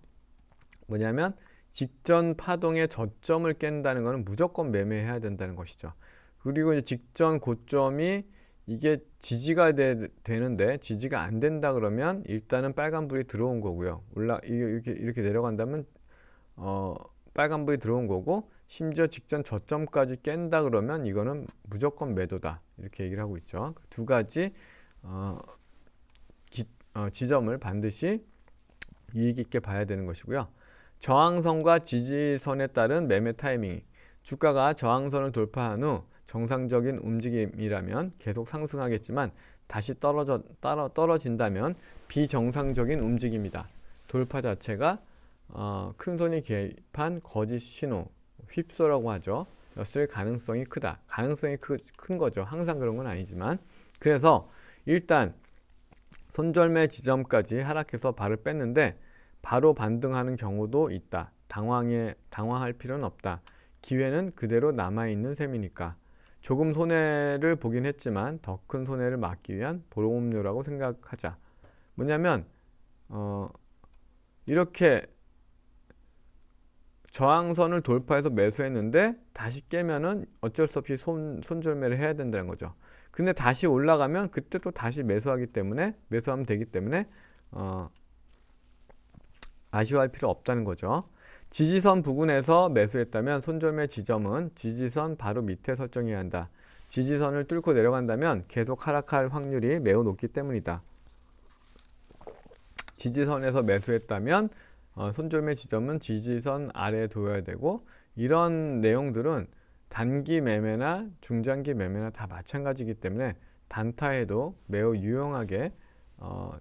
S1: 뭐냐면 직전 파동의 저점을 깬다는 것은 무조건 매매해야 된다는 것이죠. 그리고 이제 직전 고점이 이게 지지가 되는데 지지가 안 된다 그러면 일단은 빨간불이 들어온 거고요. 이렇게 내려간다면 빨간불이 들어온 거고, 심지어 직전 저점까지 깬다 그러면 이거는 무조건 매도다, 이렇게 얘기를 하고 있죠. 두 가지 지점을 반드시 유의 깊게 봐야 되는 것이고요. 저항선과 지지선에 따른 매매 타이밍. 주가가 저항선을 돌파한 후 정상적인 움직임이라면 계속 상승하겠지만 다시 떨어진다면 비정상적인 움직임이다. 돌파 자체가 큰손이 개입한 거짓 신호, 휩소라고 하죠. 였을 가능성이 크다. 가능성이 큰 거죠. 항상 그런 건 아니지만. 그래서 일단 손절매 지점까지 하락해서 발을 뺐는데 바로 반등하는 경우도 있다. 당황할 필요는 없다. 기회는 그대로 남아있는 셈이니까. 조금 손해를 보긴 했지만 더 큰 손해를 막기 위한 보험료라고 생각하자. 뭐냐면 이렇게 저항선을 돌파해서 매수했는데 다시 깨면은 어쩔 수 없이 손절매를 해야 된다는 거죠. 근데 다시 올라가면 그때 또 다시 매수하면 되기 때문에 아쉬워할 필요 없다는 거죠. 지지선 부근에서 매수했다면 손절매 지점은 지지선 바로 밑에 설정해야 한다. 지지선을 뚫고 내려간다면 계속 하락할 확률이 매우 높기 때문이다. 지지선에서 매수했다면 손절매 지점은 지지선 아래에 둬야 되고, 이런 내용들은 단기 매매나 중장기 매매나 다 마찬가지이기 때문에 단타에도 매우 유용하게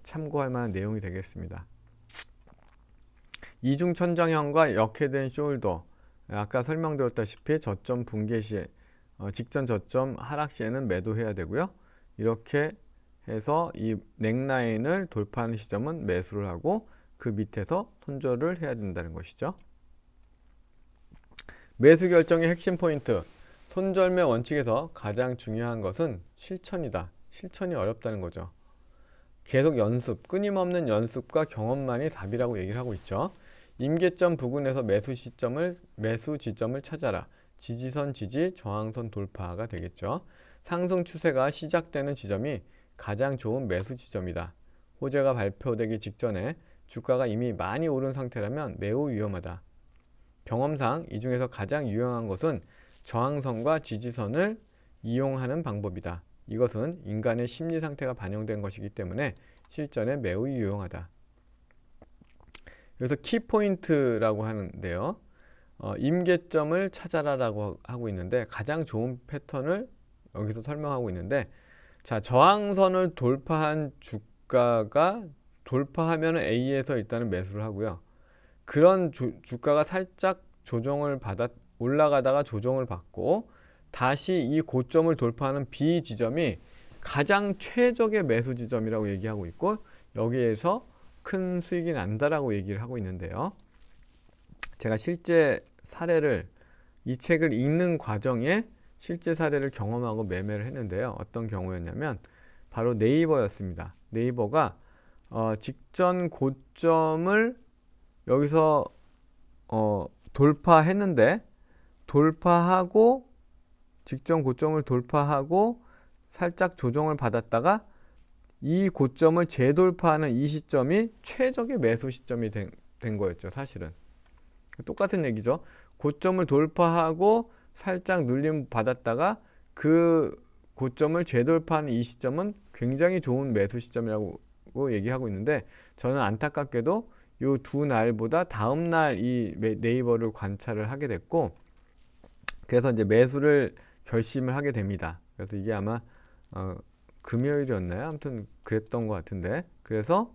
S1: 참고할 만한 내용이 되겠습니다. 이중천장형과 역회된 숄더. 아까 설명드렸다시피 저점 붕괴 시에 직전 저점 하락 시에는 매도해야 되고요. 이렇게 해서 이 넥라인을 돌파하는 시점은 매수를 하고 그 밑에서 손절을 해야 된다는 것이죠. 매수 결정의 핵심 포인트. 손절매 원칙에서 가장 중요한 것은 실천이다. 실천이 어렵다는 거죠. 계속 연습, 끊임없는 연습과 경험만이 답이라고 얘기를 하고 있죠. 임계점 부근에서 매수 지점을 찾아라. 지지선 지지, 저항선 돌파가 되겠죠. 상승 추세가 시작되는 지점이 가장 좋은 매수 지점이다. 호재가 발표되기 직전에 주가가 이미 많이 오른 상태라면 매우 위험하다. 경험상 이 중에서 가장 유용한 것은 저항선과 지지선을 이용하는 방법이다. 이것은 인간의 심리 상태가 반영된 것이기 때문에 실전에 매우 유용하다. 그래서 키포인트라고 하는데요. 임계점을 찾아라라고 하고 있는데 가장 좋은 패턴을 여기서 설명하고 있는데, 자, 저항선을 돌파한 주가가 돌파하면 A에서 일단은 매수를 하고요. 그런 주가가 살짝 올라가다가 조정을 받고 다시 이 고점을 돌파하는 B 지점이 가장 최적의 매수 지점이라고 얘기하고 있고, 여기에서 큰 수익이 난다라고 얘기를 하고 있는데요. 제가 실제 사례를, 이 책을 읽는 과정에 실제 사례를 경험하고 매매를 했는데요. 어떤 경우였냐면, 바로 네이버였습니다. 네이버가 직전 고점을 여기서 돌파했는데 돌파하고 직전 고점을 돌파하고 살짝 조정을 받았다가 이 고점을 재돌파하는 이 시점이 최적의 매수 시점이 된 거였죠. 사실은 똑같은 얘기죠. 고점을 돌파하고 살짝 눌림 받았다가 그 고점을 재돌파하는 이 시점은 굉장히 좋은 매수 시점이라고 얘기하고 있는데, 저는 안타깝게도 이 두 날보다 다음 날 이 네이버를 관찰을 하게 됐고, 그래서 이제 매수를 결심을 하게 됩니다. 그래서 이게 아마 금요일이었나요? 아무튼 그랬던 것 같은데, 그래서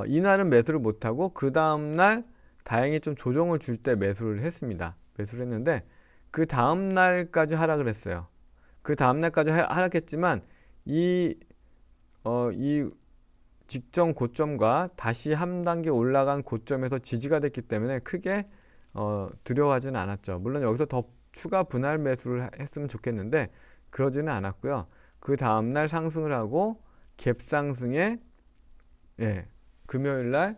S1: 이날은 매수를 못하고 그 다음날 다행히 좀 조정을 줄 때 매수를 했습니다. 매수를 했는데 그 다음날까지 하락을 했어요. 그 다음날까지 하락했지만 이 직전 고점과 다시 한 단계 올라간 고점에서 지지가 됐기 때문에 크게 두려워하지는 않았죠. 물론 여기서 더 추가 분할 매수를 했으면 좋겠는데 그러지는 않았고요. 그 다음날 상승을 하고 갭 상승에 금요일날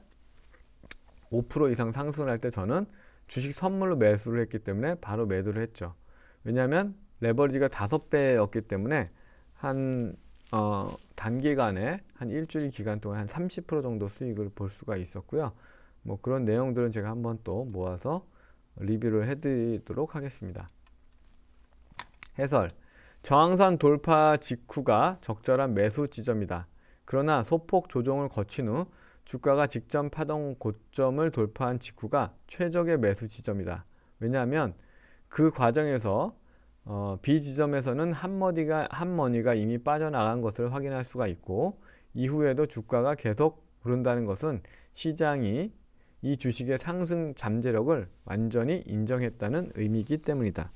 S1: 5% 이상 상승을 할 때 저는 주식 선물로 매수를 했기 때문에 바로 매도를 했죠. 왜냐하면 레버리지가 5배였기 때문에 한 단기간에 한 일주일 기간 동안 한 30% 정도 수익을 볼 수가 있었고요. 뭐 그런 내용들은 제가 한번 또 모아서 리뷰를 해드리도록 하겠습니다. 해설: 저항선 돌파 직후가 적절한 매수 지점이다. 그러나 소폭 조정을 거친 후 주가가 직전 파동 고점을 돌파한 직후가 최적의 매수 지점이다. 왜냐하면 그 과정에서 B 지점에서는 한 머니가 이미 빠져나간 것을 확인할 수가 있고, 이후에도 주가가 계속 오른다는 것은 시장이 이 주식의 상승 잠재력을 완전히 인정했다는 의미이기 때문이다.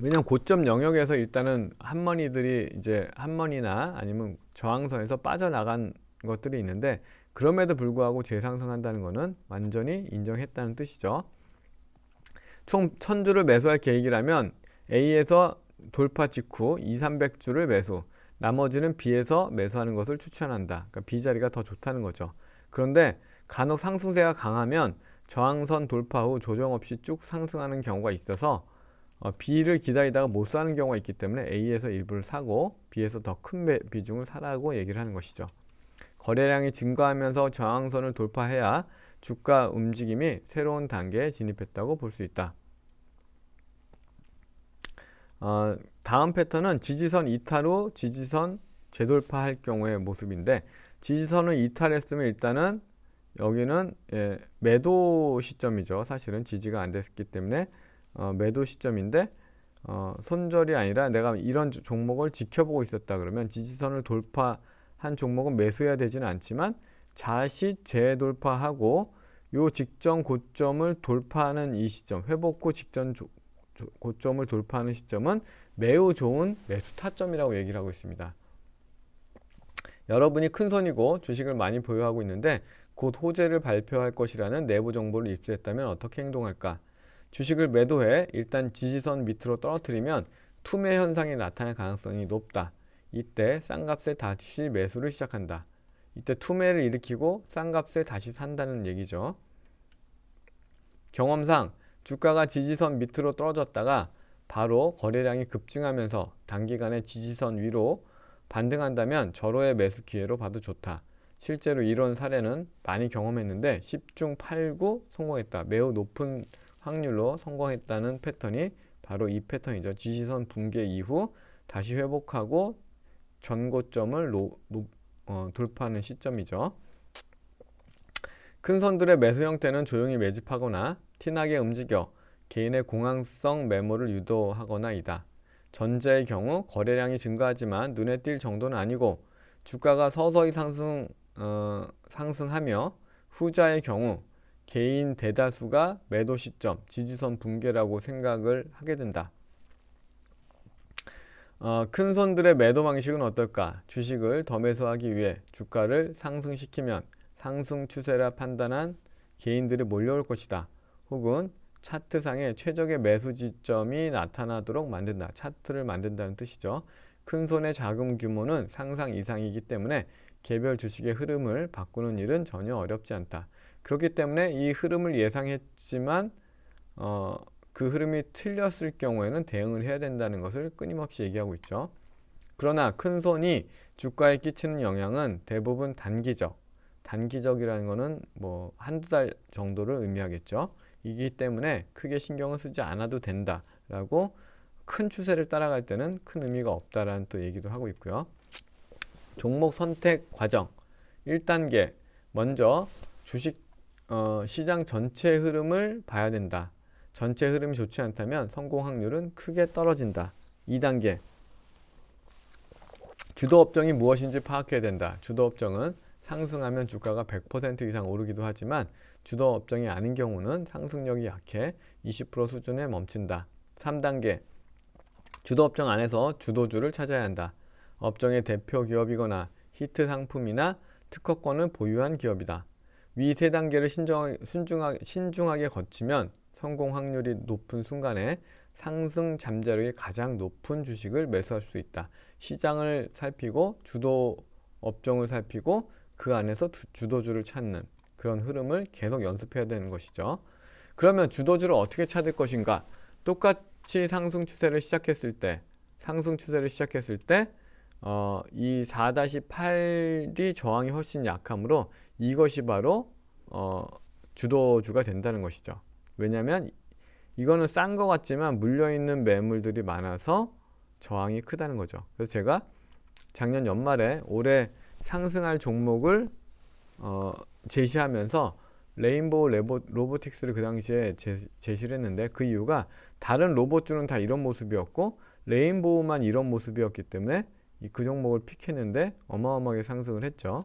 S1: 왜냐하면 고점 영역에서 일단은 한머니들이 이제 한머니나 아니면 저항선에서 빠져나간 것들이 있는데, 그럼에도 불구하고 재상승한다는 것은 완전히 인정했다는 뜻이죠. 총 1000주를 매수할 계획이라면 A에서 돌파 직후 200~300주를 매수, 나머지는 B에서 매수하는 것을 추천한다. 그러니까 B 자리가 더 좋다는 거죠. 그런데 간혹 상승세가 강하면 저항선 돌파 후 조정 없이 쭉 상승하는 경우가 있어서 B를 기다리다가 못 사는 경우가 있기 때문에 A에서 일부를 사고 B에서 더 큰 비중을 사라고 얘기를 하는 것이죠. 거래량이 증가하면서 저항선을 돌파해야 주가 움직임이 새로운 단계에 진입했다고 볼 수 있다. 다음 패턴은 지지선 이탈 후 지지선 재돌파할 경우의 모습인데, 지지선을 이탈했으면 일단은 여기는 매도 시점이죠. 사실은 지지가 안 됐기 때문에 매도 시점인데, 손절이 아니라 내가 이런 종목을 지켜보고 있었다 그러면 지지선을 돌파한 종목은 매수해야 되지는 않지만 다시 재돌파하고 요 직전 고점을 돌파하는 이 시점, 회복 후 직전 고점을 돌파하는 시점은 매우 좋은 매수 타점이라고 얘기를 하고 있습니다. 여러분이 큰손이고 주식을 많이 보유하고 있는데 곧 호재를 발표할 것이라는 내부 정보를 입수했다면 어떻게 행동할까? 주식을 매도해 일단 지지선 밑으로 떨어뜨리면 투매 현상이 나타날 가능성이 높다. 이때 싼 값에 다시 매수를 시작한다. 이때 투매를 일으키고 싼 값에 다시 산다는 얘기죠. 경험상 주가가 지지선 밑으로 떨어졌다가 바로 거래량이 급증하면서 단기간에 지지선 위로 반등한다면 절호의 매수 기회로 봐도 좋다. 실제로 이런 사례는 많이 경험했는데 10중 8구 성공했다. 매우 높은 확률로 성공했다는 패턴이 바로 이 패턴이죠. 지지선 붕괴 이후 다시 회복하고 전고점을 돌파하는 시점이죠. 큰 손들의 매수 형태는 조용히 매집하거나 티나게 움직여 개인의 공황성 매모를 유도하거나 이다. 전자의 경우 거래량이 증가하지만 눈에 띌 정도는 아니고 주가가 서서히 상승하며, 후자의 경우 개인 대다수가 매도 시점, 지지선 붕괴라고 생각을 하게 된다. 큰 손들의 매도 방식은 어떨까? 주식을 더 매수하기 위해 주가를 상승시키면 상승 추세라 판단한 개인들이 몰려올 것이다. 혹은 차트상에 최적의 매수 지점이 나타나도록 만든다. 차트를 만든다는 뜻이죠. 큰손의 자금 규모는 상상 이상이기 때문에 개별 주식의 흐름을 바꾸는 일은 전혀 어렵지 않다. 그렇기 때문에 이 흐름을 예상했지만 그 흐름이 틀렸을 경우에는 대응을 해야 된다는 것을 끊임없이 얘기하고 있죠. 그러나 큰손이 주가에 끼치는 영향은 대부분 단기적이라는 것은 뭐 한두 달 정도를 의미하겠죠. 이기 때문에 크게 신경을 쓰지 않아도 된다라고 큰 추세를 따라갈 때는 큰 의미가 없다라는 또 얘기도 하고 있고요. 종목 선택 과정 1단계 먼저 주식 시장 전체 흐름을 봐야 된다. 전체 흐름이 좋지 않다면 성공 확률은 크게 떨어진다. 2단계 주도 업종이 무엇인지 파악해야 된다. 주도 업종은 상승하면 주가가 100% 이상 오르기도 하지만 주도 업종이 아닌 경우는 상승력이 약해 20% 수준에 멈춘다. 3단계 주도 업종 안에서 주도주를 찾아야 한다. 업종의 대표 기업이거나 히트 상품이나 특허권을 보유한 기업이다. 위 세 단계를 신중하게 거치면 성공 확률이 높은 순간에 상승 잠재력이 가장 높은 주식을 매수할 수 있다. 시장을 살피고 주도 업종을 살피고 그 안에서 주도주를 찾는 그런 흐름을 계속 연습해야 되는 것이죠. 그러면 주도주를 어떻게 찾을 것인가? 똑같이 상승 추세를 시작했을 때 이 4-8이 저항이 훨씬 약하므로 이것이 바로 주도주가 된다는 것이죠. 왜냐하면 이거는 싼 것 같지만 물려있는 매물들이 많아서 저항이 크다는 거죠. 그래서 제가 작년 연말에 올해 상승할 종목을 제시하면서 레인보우 로보틱스를 그 당시에 제시를 했는데 그 이유가 다른 로봇주는 다 이런 모습이었고 레인보우만 이런 모습이었기 때문에 그 종목을 픽했는데 어마어마하게 상승을 했죠.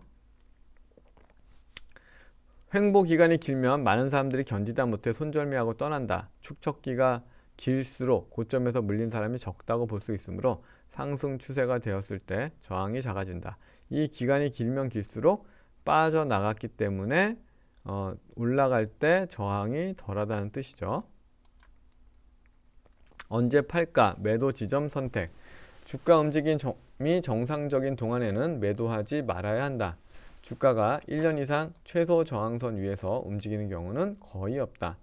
S1: 횡보 기간이 길면 많은 사람들이 견디다 못해 손절매하고 떠난다. 축적기가 길수록 고점에서 물린 사람이 적다고 볼 수 있으므로 상승 추세가 되었을 때 저항이 작아진다. 이 기간이 길면 길수록 빠져나갔기 때문에 올라갈 때 저항이 덜하다는 뜻이죠. 언제 팔까? 매도 지점 선택. 주가 움직임이 정상적인 동안에는 매도하지 말아야 한다. 주가가 1년 이상 최소 저항선 위에서 움직이는 경우는 거의 없다.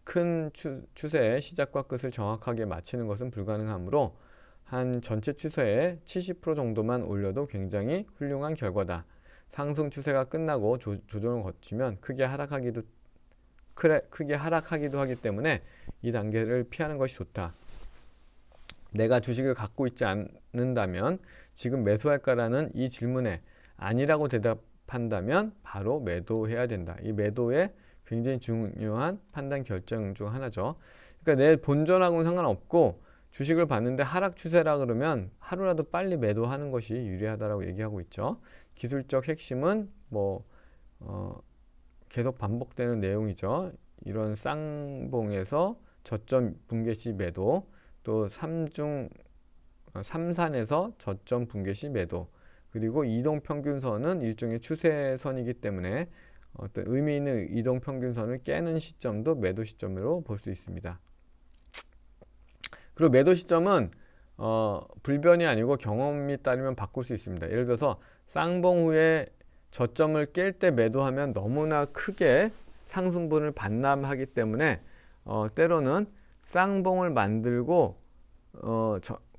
S1: 큰 추세의 시작과 끝을 정확하게 맞추는 것은 불가능하므로 한 전체 추세의 70% 정도만 올려도 굉장히 훌륭한 결과다. 상승 추세가 끝나고 조정을 거치면 크게 하락하기도 하기 때문에 이 단계를 피하는 것이 좋다. 내가 주식을 갖고 있지 않는다면 지금 매수할까라는 이 질문에 아니라고 대답한다면 바로 매도해야 된다. 이 매도의 굉장히 중요한 판단 결정 중 하나죠. 그러니까 내 본전하고는 상관없고 주식을 봤는데 하락 추세라 그러면 하루라도 빨리 매도하는 것이 유리하다라고 얘기하고 있죠. 기술적 핵심은 계속 반복되는 내용이죠. 이런 쌍봉에서 저점 붕괴 시 매도, 또 삼산에서 저점 붕괴 시 매도, 그리고 이동평균선은 일종의 추세선이기 때문에 어떤 의미 있는 이동평균선을 깨는 시점도 매도 시점으로 볼 수 있습니다. 그리고 매도 시점은 불변이 아니고 경험이 따르면 바꿀 수 있습니다. 예를 들어서 쌍봉 후에 저점을 깰 때 매도하면 너무나 크게 상승분을 반납하기 때문에 때로는 쌍봉을 만들고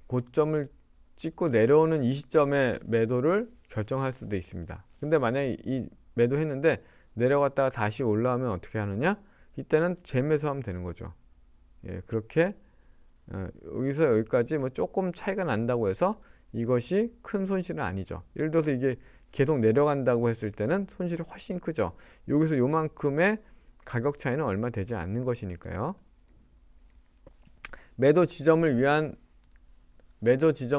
S1: 고점을 찍고 내려오는 이 시점에 매도를 결정할 수도 있습니다. 근데 만약에 이 매도했는데 내려갔다가 다시 올라오면 어떻게 하느냐? 이때는 재매수하면 되는 거죠. 예, 그렇게 여기서 여기까지 뭐 조금 차이가 난다고 해서 이것이 큰 손실은 아니죠. 예를 들어서 이게 계속 내려간다고 했을 때는 손실이 훨씬 크죠. 여기서 요만큼의 가격 차이는 얼마 되지 않는 것이니까요. 매도 지점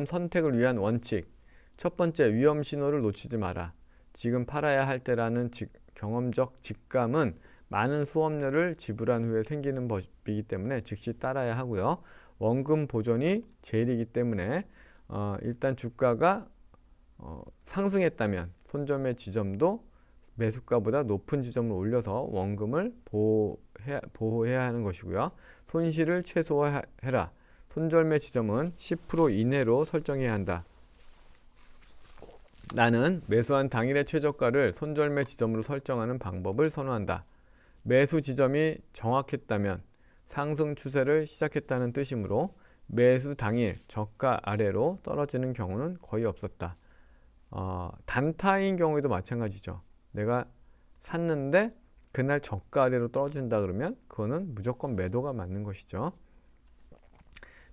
S1: 선택을 위한 원칙. 첫 번째, 위험 신호를 놓치지 마라. 지금 팔아야 할 때라는 경험적 직감은 많은 수업료를 지불한 후에 생기는 법이기 때문에 즉시 따라야 하고요. 원금 보존이 제일이기 때문에 일단 주가가 상승했다면 손절매 지점도 매수가보다 높은 지점을 올려서 원금을 보호해야 하는 것이고요. 손실을 최소화해라. 손절매 지점은 10% 이내로 설정해야 한다. 나는 매수한 당일의 최저가를 손절매 지점으로 설정하는 방법을 선호한다. 매수 지점이 정확했다면 상승 추세를 시작했다는 뜻이므로 매수 당일 저가 아래로 떨어지는 경우는 거의 없었다. 단타인 경우에도 마찬가지죠. 내가 샀는데 그날 저가 아래로 떨어진다 그러면 그거는 무조건 매도가 맞는 것이죠.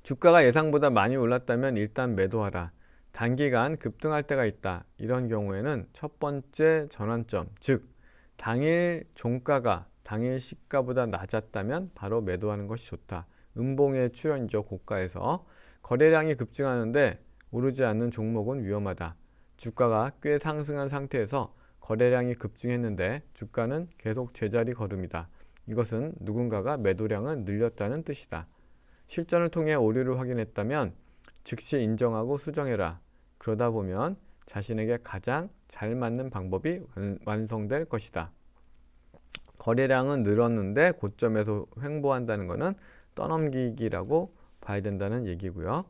S1: 주가가 예상보다 많이 올랐다면 일단 매도하라. 단기간 급등할 때가 있다. 이런 경우에는 첫 번째 전환점, 즉 당일 종가가 당일 시가보다 낮았다면 바로 매도하는 것이 좋다. 음봉의 출현이죠. 고가에서. 거래량이 급증하는데 오르지 않는 종목은 위험하다. 주가가 꽤 상승한 상태에서 거래량이 급증했는데 주가는 계속 제자리 걸음이다. 이것은 누군가가 매도량을 늘렸다는 뜻이다. 실전을 통해 오류를 확인했다면 즉시 인정하고 수정해라. 그러다 보면 자신에게 가장 잘 맞는 방법이 완성될 것이다. 거래량은 늘었는데 고점에서 횡보한다는 것은 떠넘기기라고 봐야 된다는 얘기고요.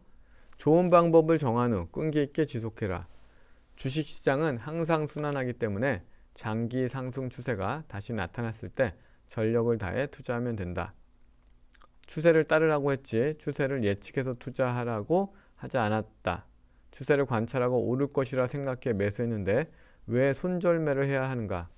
S1: 좋은 방법을 정한 후 끈기 있게 지속해라. 주식시장은 항상 순환하기 때문에 장기 상승 추세가 다시 나타났을 때 전력을 다해 투자하면 된다. 추세를 따르라고 했지 추세를 예측해서 투자하라고 하지 않았다. 추세를 관찰하고 오를 것이라 생각해 매수했는데 왜 손절매를 해야 하는가?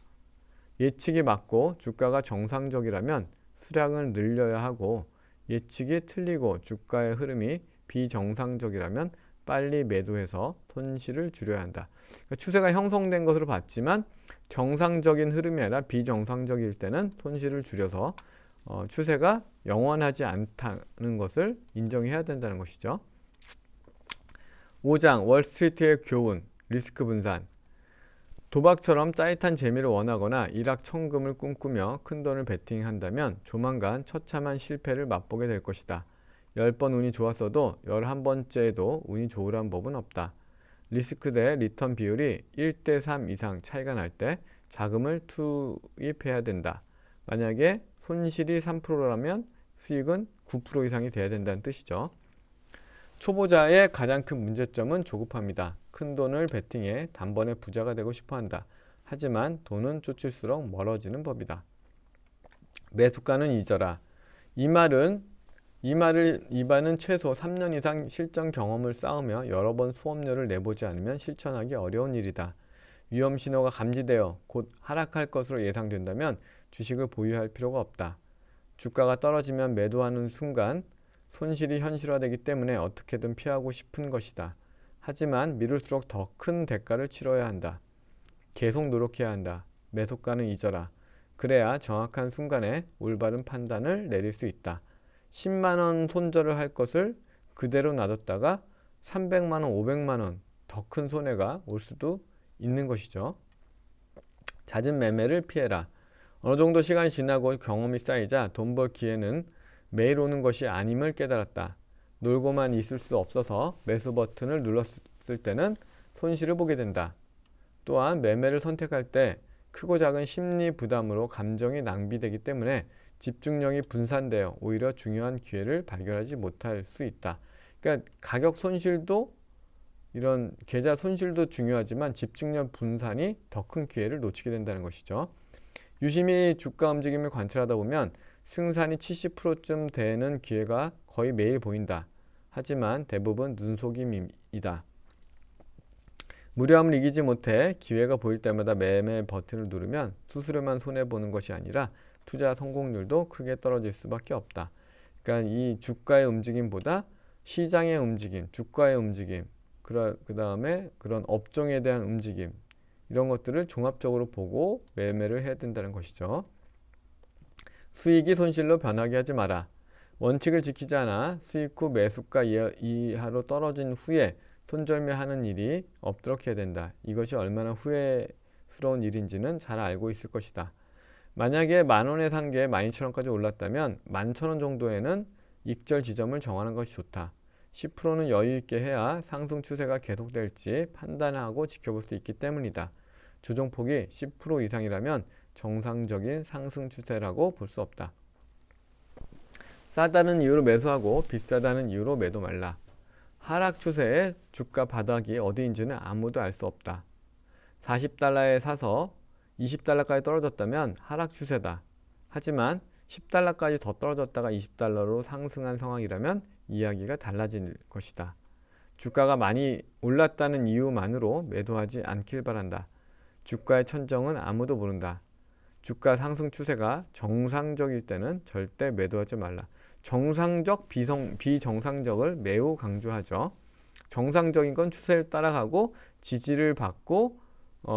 S1: 예측이 맞고 주가가 정상적이라면 수량을 늘려야 하고 예측이 틀리고 주가의 흐름이 비정상적이라면 빨리 매도해서 손실을 줄여야 한다. 그러니까 추세가 형성된 것으로 봤지만 정상적인 흐름이 아니라 비정상적일 때는 손실을 줄여서 추세가 영원하지 않다는 것을 인정해야 된다는 것이죠. 5장 월스트리트의 교훈, 리스크 분산. 도박처럼 짜릿한 재미를 원하거나 일확천금을 꿈꾸며 큰돈을 베팅한다면 조만간 처참한 실패를 맛보게 될 것이다. 10번 운이 좋았어도 11번째에도 운이 좋으란 법은 없다. 리스크 대 리턴 비율이 1대3 이상 차이가 날 때 자금을 투입해야 된다. 만약에 손실이 3%라면 수익은 9% 이상이 돼야 된다는 뜻이죠. 초보자의 가장 큰 문제점은 조급합니다. 큰 돈을 베팅해 단번에 부자가 되고 싶어 한다. 하지만 돈은 쫓을수록 멀어지는 법이다. 매수가는 잊어라. 이 말은 최소 3년 이상 실전 경험을 쌓으며 여러 번 수업료를 내보지 않으면 실천하기 어려운 일이다. 위험 신호가 감지되어 곧 하락할 것으로 예상된다면 주식을 보유할 필요가 없다. 주가가 떨어지면 매도하는 순간 손실이 현실화되기 때문에 어떻게든 피하고 싶은 것이다. 하지만 미룰수록 더 큰 대가를 치러야 한다. 계속 노력해야 한다. 매수가는 잊어라. 그래야 정확한 순간에 올바른 판단을 내릴 수 있다. 10만원 손절을 할 것을 그대로 놔뒀다가 300만원, 500만원 더 큰 손해가 올 수도 있는 것이죠. 잦은 매매를 피해라. 어느 정도 시간이 지나고 경험이 쌓이자 돈 벌 기회는 매일 오는 것이 아님을 깨달았다. 놀고만 있을 수 없어서 매수 버튼을 눌렀을 때는 손실을 보게 된다. 또한 매매를 선택할 때 크고 작은 심리 부담으로 감정이 낭비되기 때문에 집중력이 분산되어 오히려 중요한 기회를 발견하지 못할 수 있다. 그러니까 가격 손실도 이런 계좌 손실도 중요하지만 집중력 분산이 더 큰 기회를 놓치게 된다는 것이죠. 유심히 주가 움직임을 관찰하다 보면 승산이 70%쯤 되는 기회가 거의 매일 보인다. 하지만 대부분 눈속임이다. 무료함을 이기지 못해 기회가 보일 때마다 매매 버튼을 누르면 수수료만 손해보는 것이 아니라 투자 성공률도 크게 떨어질 수밖에 없다. 그러니까 이 주가의 움직임보다 시장의 움직임, 주가의 움직임, 그 다음에 그런 업종에 대한 움직임 이런 것들을 종합적으로 보고 매매를 해야 된다는 것이죠. 수익이 손실로 변하게 하지 마라. 원칙을 지키지 않아 수익 후 매수가 이하로 떨어진 후에 손절매하는 일이 없도록 해야 된다. 이것이 얼마나 후회스러운 일인지는 잘 알고 있을 것이다. 만약에 만원에 산 게 12,000원까지 올랐다면 11,000원 정도에는 익절 지점을 정하는 것이 좋다. 10%는 여유 있게 해야 상승 추세가 계속될지 판단하고 지켜볼 수 있기 때문이다. 조정폭이 10% 이상이라면 정상적인 상승 추세라고 볼 수 없다. 싸다는 이유로 매수하고 비싸다는 이유로 매도 말라. 하락 추세의 주가 바닥이 어디인지는 아무도 알 수 없다. $40에 사서 $20까지 떨어졌다면 하락 추세다. 하지만 $10까지 더 떨어졌다가 $20로 상승한 상황이라면 이야기가 달라질 것이다. 주가가 많이 올랐다는 이유만으로 매도하지 않길 바란다. 주가의 천정은 아무도 모른다. 주가 상승 추세가 정상적일 때는 절대 매도하지 말라. 정상적, 비정상적을 매우 강조하죠. 정상적인 건 추세를 따라가고 지지를 받고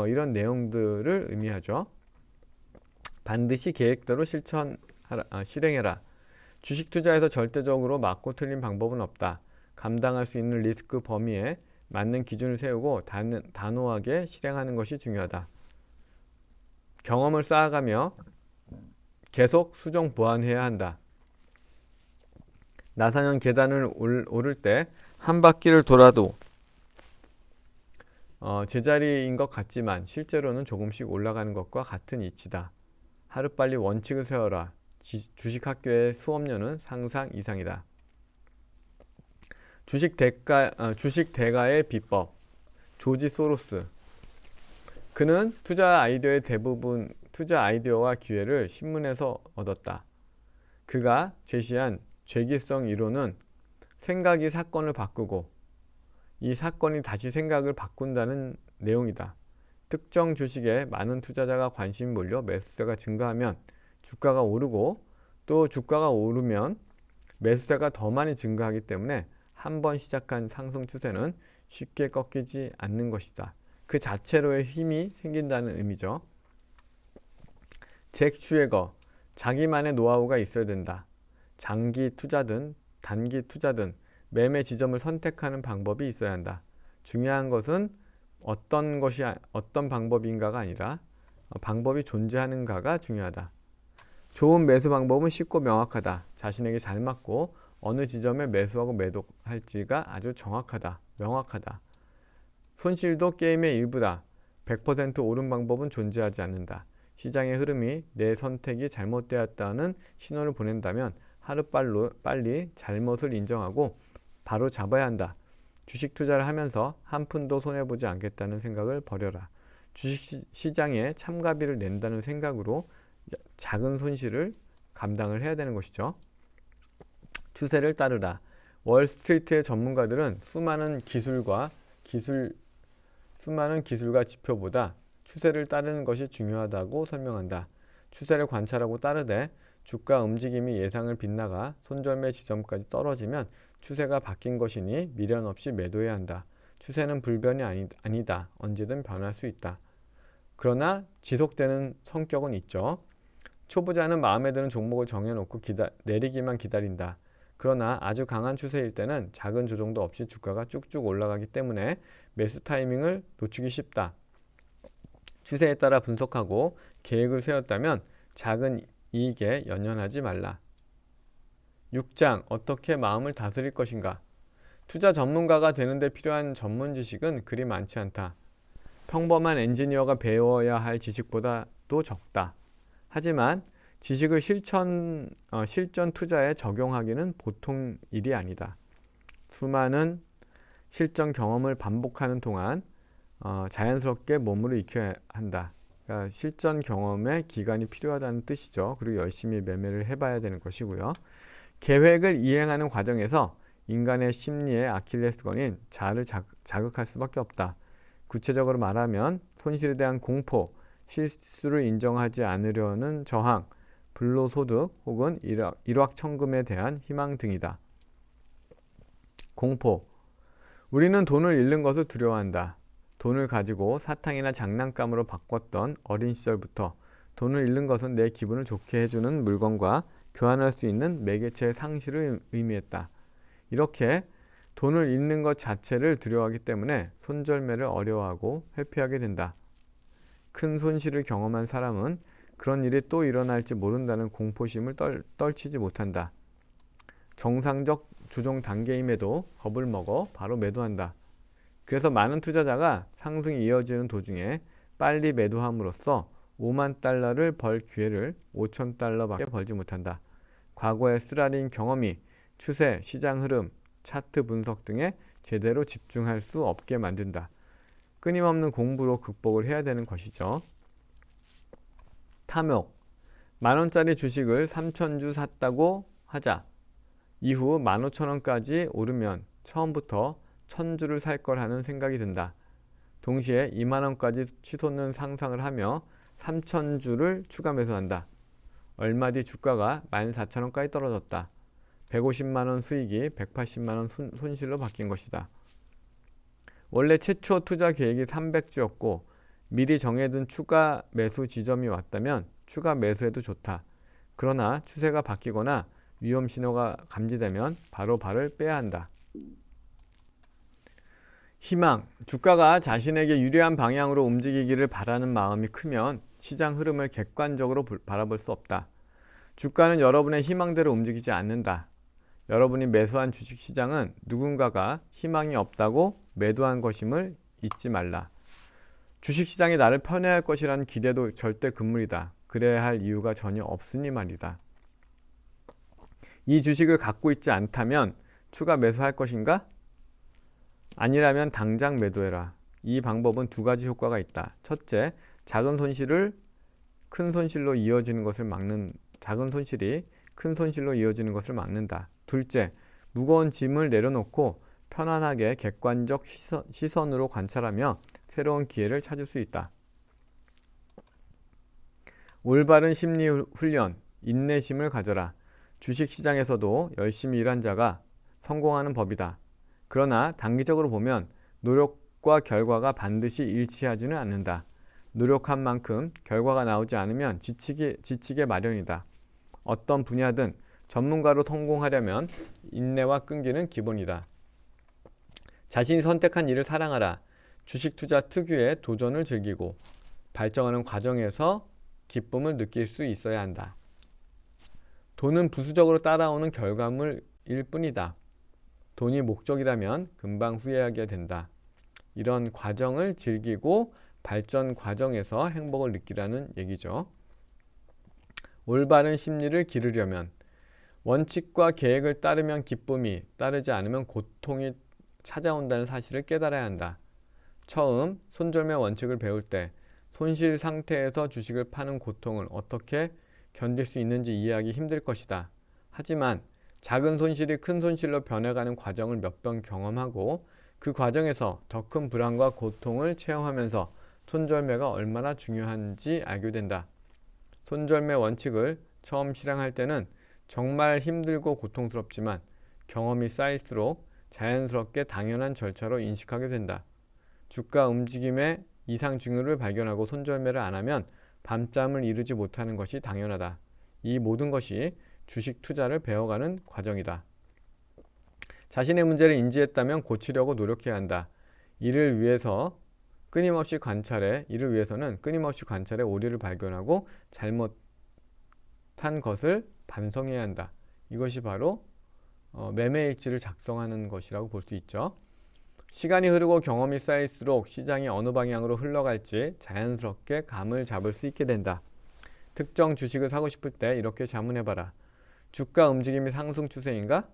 S1: 이런 내용들을 의미하죠. 반드시 계획대로 실행해라. 주식 투자에서 절대적으로 맞고 틀린 방법은 없다. 감당할 수 있는 리스크 범위에 맞는 기준을 세우고 단호하게 실행하는 것이 중요하다. 경험을 쌓아가며 계속 수정 보완해야 한다. 나사년 계단을 오를 때 한 바퀴를 돌아도 제자리인 것 같지만 실제로는 조금씩 올라가는 것과 같은 이치다. 하루빨리 원칙을 세워라. 주식학교의 수업료는 상상 이상이다. 주식 대가의 비법. 조지 소로스. 그는 투자 아이디어와 기회를 신문에서 얻었다. 그가 제시한 죄기성 이론은 생각이 사건을 바꾸고 이 사건이 다시 생각을 바꾼다는 내용이다. 특정 주식에 많은 투자자가 관심이 몰려 매수세가 증가하면 주가가 오르고 또 주가가 오르면 매수세가 더 많이 증가하기 때문에 한 번 시작한 상승 추세는 쉽게 꺾이지 않는 것이다. 그 자체로의 힘이 생긴다는 의미죠. 잭 슈에거, 자기만의 노하우가 있어야 된다. 장기 투자든 단기 투자든 매매 지점을 선택하는 방법이 있어야 한다. 중요한 것은 어떤 방법인가가 아니라 방법이 존재하는가가 중요하다. 좋은 매수 방법은 쉽고 명확하다. 자신에게 잘 맞고 어느 지점에 매수하고 매도할지가 아주 명확하다. 손실도 게임의 일부다. 100% 옳은 방법은 존재하지 않는다. 시장의 흐름이 내 선택이 잘못되었다는 신호를 보낸다면 하루빨리 잘못을 인정하고 바로 잡아야 한다. 주식 투자를 하면서 한 푼도 손해보지 않겠다는 생각을 버려라. 주식 시장에 참가비를 낸다는 생각으로 작은 손실을 감당을 해야 되는 것이죠. 추세를 따르라. 월스트리트의 전문가들은 수많은 기술과 지표보다 추세를 따르는 것이 중요하다고 설명한다. 추세를 관찰하고 따르되 주가 움직임이 예상을 빗나가 손절매 지점까지 떨어지면 추세가 바뀐 것이니 미련 없이 매도해야 한다. 추세는 불변이 아니다. 언제든 변할 수 있다. 그러나 지속되는 성격은 있죠. 초보자는 마음에 드는 종목을 정해놓고 내리기만 기다린다. 그러나 아주 강한 추세일 때는 작은 조정도 없이 주가가 쭉쭉 올라가기 때문에 매수 타이밍을 놓치기 쉽다. 추세에 따라 분석하고 계획을 세웠다면 작은 이익에 연연하지 말라. 6장 어떻게 마음을 다스릴 것인가? 투자 전문가가 되는데 필요한 전문 지식은 그리 많지 않다. 평범한 엔지니어가 배워야 할 지식보다도 적다. 하지만 지식을 실전 투자에 적용하기는 보통 일이 아니다. 수많은 실전 경험을 반복하는 동안 자연스럽게 몸으로 익혀야 한다. 그러니까 실전 경험의 기간이 필요하다는 뜻이죠. 그리고 열심히 매매를 해봐야 되는 것이고요. 계획을 이행하는 과정에서 인간의 심리의 아킬레스건인 자아를 자극할 수밖에 없다. 구체적으로 말하면 손실에 대한 공포, 실수를 인정하지 않으려는 저항, 불로소득 혹은 일확천금에 대한 희망 등이다. 공포. 우리는 돈을 잃는 것을 두려워한다. 돈을 가지고 사탕이나 장난감으로 바꿨던 어린 시절부터 돈을 잃는 것은 내 기분을 좋게 해주는 물건과 교환할 수 있는 매개체의 상실을 의미했다. 이렇게 돈을 잃는 것 자체를 두려워하기 때문에 손절매를 어려워하고 회피하게 된다. 큰 손실을 경험한 사람은 그런 일이 또 일어날지 모른다는 공포심을 떨치지 못한다. 정상적 조정 단계임에도 겁을 먹어 바로 매도한다. 그래서 많은 투자자가 상승이 이어지는 도중에 빨리 매도함으로써 $50,000를 벌 기회를 $5,000밖에 벌지 못한다. 과거의 쓰라린 경험이 추세, 시장 흐름, 차트 분석 등에 제대로 집중할 수 없게 만든다. 끊임없는 공부로 극복을 해야 되는 것이죠. 탐욕. 10,000원짜리 주식을 3,000주 샀다고 하자. 이후 15,000원까지 오르면 처음부터 1,000주를 살 걸 하는 생각이 든다. 동시에 20,000원까지 치솟는 상상을 하며 3,000주를 추가 매수한다. 얼마 뒤 주가가 14,000원까지 떨어졌다. 150만원 수익이 180만원 손실로 바뀐 것이다. 원래 최초 투자 계획이 300주였고 미리 정해둔 추가 매수 지점이 왔다면 추가 매수해도 좋다. 그러나 추세가 바뀌거나 위험 신호가 감지되면 바로 발을 빼야 한다. 희망. 주가가 자신에게 유리한 방향으로 움직이기를 바라는 마음이 크면 시장 흐름을 객관적으로 바라볼 수 없다. 주가는 여러분의 희망대로 움직이지 않는다. 여러분이 매수한 주식시장은 누군가가 희망이 없다고 매도한 것임을 잊지 말라. 주식시장이 나를 편애할 것이라는 기대도 절대 금물이다. 그래야 할 이유가 전혀 없으니 말이다. 이 주식을 갖고 있지 않다면 추가 매수할 것인가? 아니라면 당장 매도해라. 이 방법은 두 가지 효과가 있다. 첫째, 작은 손실이 큰 손실로 이어지는 것을 막는다. 둘째, 무거운 짐을 내려놓고 편안하게 객관적 시선으로 관찰하며 새로운 기회를 찾을 수 있다. 올바른 심리 훈련, 인내심을 가져라. 주식시장에서도 열심히 일한 자가 성공하는 법이다. 그러나 단기적으로 보면 노력과 결과가 반드시 일치하지는 않는다. 노력한 만큼 결과가 나오지 않으면 지치게 마련이다. 어떤 분야든 전문가로 성공하려면 인내와 끈기는 기본이다. 자신이 선택한 일을 사랑하라. 주식 투자 특유의 도전을 즐기고 발전하는 과정에서 기쁨을 느낄 수 있어야 한다. 돈은 부수적으로 따라오는 결과물일 뿐이다. 돈이 목적이라면 금방 후회하게 된다. 이런 과정을 즐기고 발전 과정에서 행복을 느끼라는 얘기죠. 올바른 심리를 기르려면 원칙과 계획을 따르면 기쁨이, 따르지 않으면 고통이 찾아온다는 사실을 깨달아야 한다. 처음 손절매 원칙을 배울 때 손실 상태에서 주식을 파는 고통을 어떻게 견딜 수 있는지 이해하기 힘들 것이다. 하지만 작은 손실이 큰 손실로 변해가는 과정을 몇 번 경험하고 그 과정에서 더 큰 불안과 고통을 체험하면서 손절매가 얼마나 중요한지 알게 된다. 손절매 원칙을 처음 실행할 때는 정말 힘들고 고통스럽지만 경험이 쌓일수록 자연스럽게 당연한 절차로 인식하게 된다. 주가 움직임의 이상 징후를 발견하고 손절매를 안 하면 밤잠을 이루지 못하는 것이 당연하다. 이 모든 것이 주식 투자를 배워가는 과정이다. 자신의 문제를 인지했다면 고치려고 노력해야 한다. 이를 위해서는 끊임없이 관찰해 오류를 발견하고 잘못한 것을 반성해야 한다. 이것이 바로 매매일지를 작성하는 것이라고 볼 수 있죠. 시간이 흐르고 경험이 쌓일수록 시장이 어느 방향으로 흘러갈지 자연스럽게 감을 잡을 수 있게 된다. 특정 주식을 사고 싶을 때 이렇게 자문해봐라. 주가 움직임이 상승 추세인가?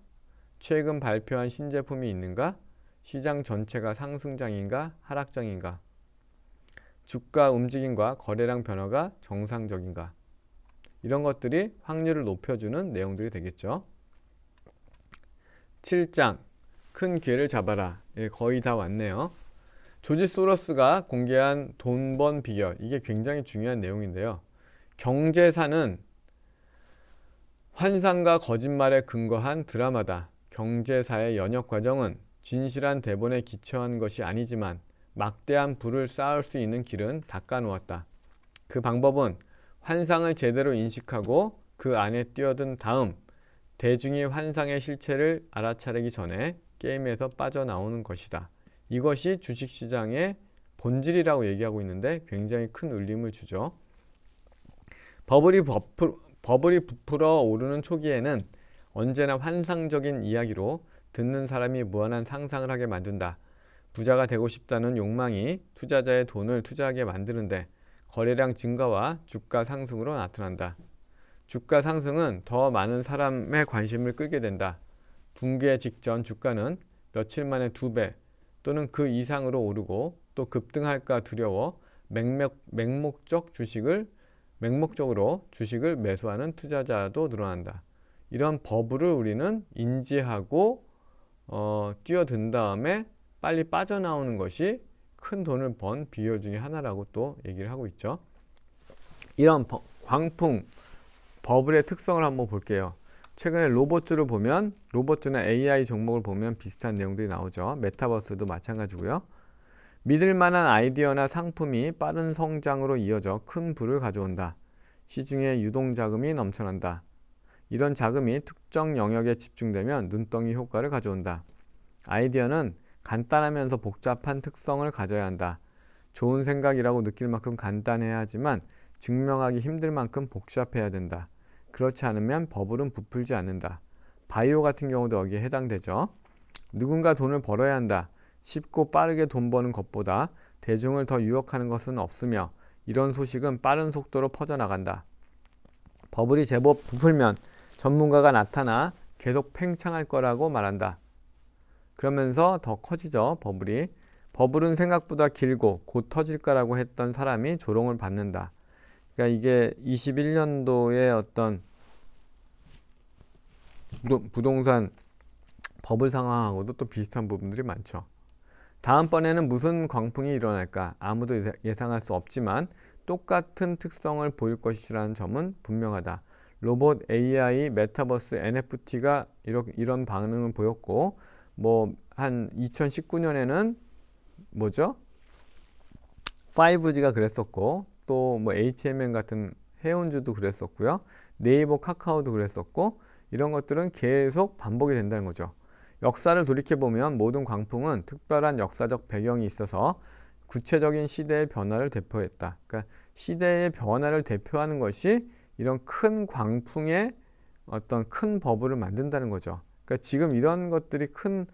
S1: 최근 발표한 신제품이 있는가? 시장 전체가 상승장인가? 하락장인가? 주가 움직임과 거래량 변화가 정상적인가? 이런 것들이 확률을 높여주는 내용들이 되겠죠. 7장 큰 기회를 잡아라. 예, 거의 다 왔네요. 조지 소로스가 공개한 돈 번 비결, 이게 굉장히 중요한 내용인데요. 경제사는 환상과 거짓말에 근거한 드라마다. 경제사의 연역 과정은 진실한 대본에 기초한 것이 아니지만 막대한 부를 쌓을 수 있는 길은 닦아놓았다. 그 방법은 환상을 제대로 인식하고 그 안에 뛰어든 다음 대중이 환상의 실체를 알아차리기 전에 게임에서 빠져나오는 것이다. 이것이 주식시장의 본질이라고 얘기하고 있는데 굉장히 큰 울림을 주죠. 버블이 부풀어 오르는 초기에는 언제나 환상적인 이야기로 듣는 사람이 무한한 상상을 하게 만든다. 부자가 되고 싶다는 욕망이 투자자의 돈을 투자하게 만드는데 거래량 증가와 주가 상승으로 나타난다. 주가 상승은 더 많은 사람의 관심을 끌게 된다. 붕괴 직전 주가는 며칠 만에 2배 또는 그 이상으로 오르고 또 급등할까 두려워 맹목적으로 주식을 매수하는 투자자도 늘어난다. 이런 버블을 우리는 인지하고 뛰어든 다음에 빨리 빠져나오는 것이 큰 돈을 번 비결 중에 하나라고 또 얘기를 하고 있죠. 이런 광풍 버블의 특성을 한번 볼게요. 최근에 로봇이나 AI 종목을 보면 비슷한 내용들이 나오죠. 메타버스도 마찬가지고요. 믿을 만한 아이디어나 상품이 빠른 성장으로 이어져 큰 부를 가져온다. 시중에 유동자금이 넘쳐난다. 이런 자금이 특정 영역에 집중되면 눈덩이 효과를 가져온다. 아이디어는 간단하면서 복잡한 특성을 가져야 한다. 좋은 생각이라고 느낄 만큼 간단해야 하지만 증명하기 힘들 만큼 복잡해야 된다. 그렇지 않으면 버블은 부풀지 않는다. 바이오 같은 경우도 여기에 해당되죠. 누군가 돈을 벌어야 한다. 쉽고 빠르게 돈 버는 것보다 대중을 더 유혹하는 것은 없으며 이런 소식은 빠른 속도로 퍼져나간다. 버블이 제법 부풀면 전문가가 나타나 계속 팽창할 거라고 말한다. 그러면서 더 커지죠, 버블이. 버블은 생각보다 길고 곧 터질 거라고 했던 사람이 조롱을 받는다. 그러니까 이게 21년도에 어떤 부동산 버블 상황하고도 또 비슷한 부분들이 많죠. 다음번에는 무슨 광풍이 일어날까 아무도 예상할 수 없지만 똑같은 특성을 보일 것이라는 점은 분명하다. 로봇, AI, 메타버스, NFT가 이런 반응을 보였고 한 2019년에는 뭐죠? 5G가 그랬었고 또 HMN 같은 해운주도 그랬었고요. 네이버, 카카오도 그랬었고 이런 것들은 계속 반복이 된다는 거죠. 역사를 돌이켜보면 모든 광풍은 특별한 역사적 배경이 있어서 구체적인 시대의 변화를 대표했다. 그러니까 시대의 변화를 대표하는 것이 이런 큰 광풍의 어떤 큰 버블을 만든다는 거죠. 그러니까 지금 이런 것들이 큰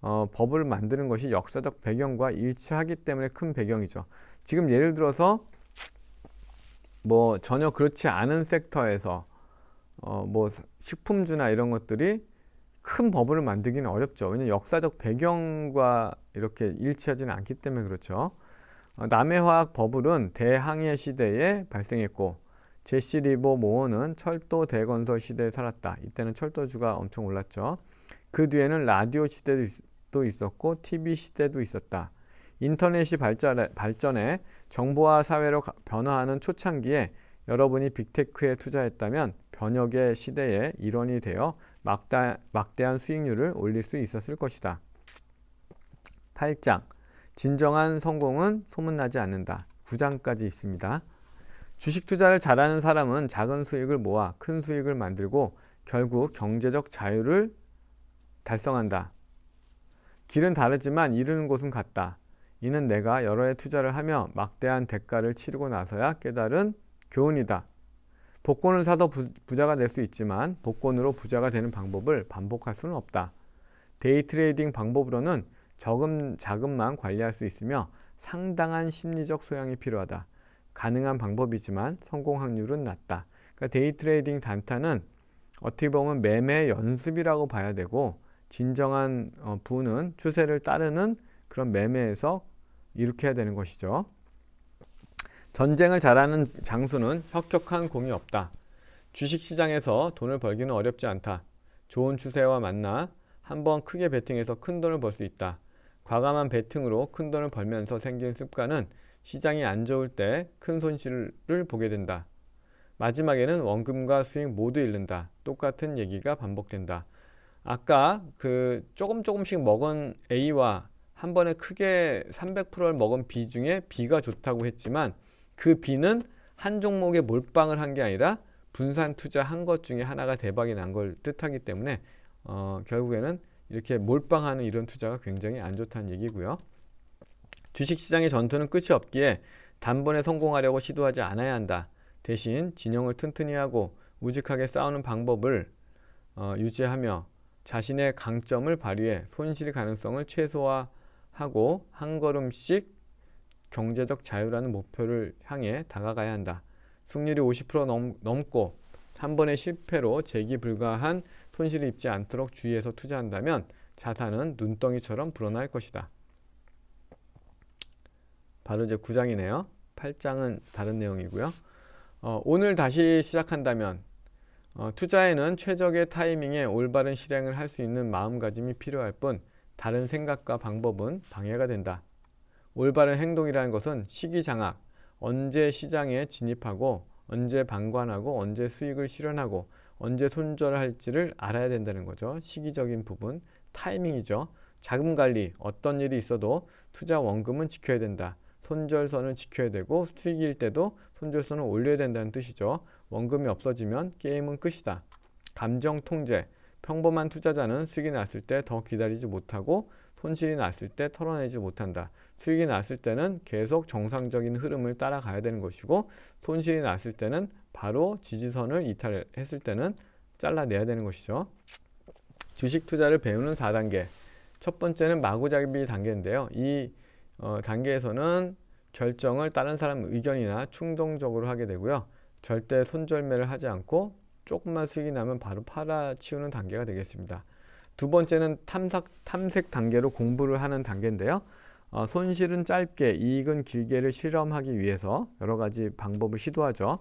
S1: 버블을 만드는 것이 역사적 배경과 일치하기 때문에 큰 배경이죠. 지금 예를 들어서 전혀 그렇지 않은 섹터에서 식품주나 이런 것들이 큰 버블을 만들기는 어렵죠. 왜냐하면 역사적 배경과 이렇게 일치하지는 않기 때문에 그렇죠. 남해화학 버블은 대항해 시대에 발생했고 제시 리버 모어는 철도 대건설 시대에 살았다. 이때는 철도주가 엄청 올랐죠. 그 뒤에는 라디오 시대도 있었고 TV 시대도 있었다. 인터넷이 발전해 정보화 사회로 변화하는 초창기에 여러분이 빅테크에 투자했다면 변혁의 시대의 일원이 되어 막대한 수익률을 올릴 수 있었을 것이다. 8장 진정한 성공은 소문나지 않는다. 9장까지 있습니다. 주식 투자를 잘하는 사람은 작은 수익을 모아 큰 수익을 만들고 결국 경제적 자유를 달성한다. 길은 다르지만 이르는 곳은 같다. 이는 내가 여러 해 투자를 하며 막대한 대가를 치르고 나서야 깨달은 교훈이다. 복권을 사서 부자가 될 수 있지만 복권으로 부자가 되는 방법을 반복할 수는 없다. 데이 트레이딩 방법으로는 적은 자금만 관리할 수 있으며 상당한 심리적 소양이 필요하다. 가능한 방법이지만 성공 확률은 낮다. 그러니까 데이 트레이딩 단타는 어떻게 보면 매매 연습이라고 봐야 되고 진정한 부는 추세를 따르는 그런 매매에서 이룩해야 되는 것이죠. 전쟁을 잘하는 장수는 혁혁한 공이 없다. 주식시장에서 돈을 벌기는 어렵지 않다. 좋은 추세와 만나 한번 크게 베팅해서 큰 돈을 벌 수 있다. 과감한 베팅으로 큰 돈을 벌면서 생긴 습관은 시장이 안 좋을 때 큰 손실을 보게 된다. 마지막에는 원금과 수익 모두 잃는다. 똑같은 얘기가 반복된다. 아까 조금씩 먹은 A와 한 번에 크게 300%를 먹은 B 중에 B가 좋다고 했지만 그 B는 한 종목에 몰빵을 한 게 아니라 분산 투자한 것 중에 하나가 대박이 난 걸 뜻하기 때문에 결국에는 이렇게 몰빵하는 이런 투자가 굉장히 안 좋다는 얘기고요. 주식시장의 전투는 끝이 없기에 단번에 성공하려고 시도하지 않아야 한다. 대신 진영을 튼튼히 하고 우직하게 싸우는 방법을 유지하며 자신의 강점을 발휘해 손실 가능성을 최소화하고 한 걸음씩 경제적 자유라는 목표를 향해 다가가야 한다. 승률이 50% 넘고 한 번의 실패로 재기 불가한 손실을 입지 않도록 주의해서 투자한다면 자산은 눈덩이처럼 불어날 것이다. 바로 이제 9장이네요. 8장은 다른 내용이고요. 오늘 다시 시작한다면 투자에는 최적의 타이밍에 올바른 실행을 할 수 있는 마음가짐이 필요할 뿐 다른 생각과 방법은 방해가 된다. 올바른 행동이라는 것은 시기장악, 언제 시장에 진입하고 언제 방관하고 언제 수익을 실현하고 언제 손절할지를 알아야 된다는 거죠. 시기적인 부분, 타이밍이죠. 자금 관리, 어떤 일이 있어도 투자 원금은 지켜야 된다. 손절선을 지켜야 되고 수익일 때도 손절선을 올려야 된다는 뜻이죠. 원금이 없어지면 게임은 끝이다. 감정 통제, 평범한 투자자는 수익이 났을 때 더 기다리지 못하고 손실이 났을 때 털어내지 못한다. 수익이 났을 때는 계속 정상적인 흐름을 따라가야 되는 것이고 손실이 났을 때는 바로 지지선을 이탈했을 때는 잘라내야 되는 것이죠. 주식 투자를 배우는 4단계. 첫 번째는 마구잡이 단계인데요. 이 단계에서는 결정을 다른 사람 의견이나 충동적으로 하게 되고요. 절대 손절매를 하지 않고 조금만 수익이 나면 바로 팔아치우는 단계가 되겠습니다. 두 번째는 탐색 단계로 공부를 하는 단계인데요. 손실은 짧게, 이익은 길게를 실험하기 위해서 여러 가지 방법을 시도하죠.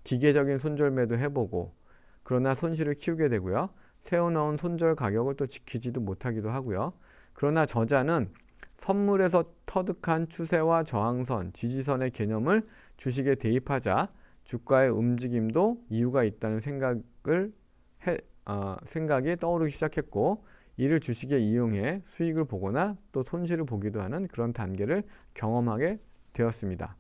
S1: 기계적인 손절매도 해보고 그러나 손실을 키우게 되고요. 세워놓은 손절 가격을 또 지키지도 못하기도 하고요. 그러나 저자는 선물에서 터득한 추세와 저항선, 지지선의 개념을 주식에 대입하자 주가의 움직임도 이유가 있다는 생각이 떠오르기 시작했고 이를 주식에 이용해 수익을 보거나 또 손실을 보기도 하는 그런 단계를 경험하게 되었습니다.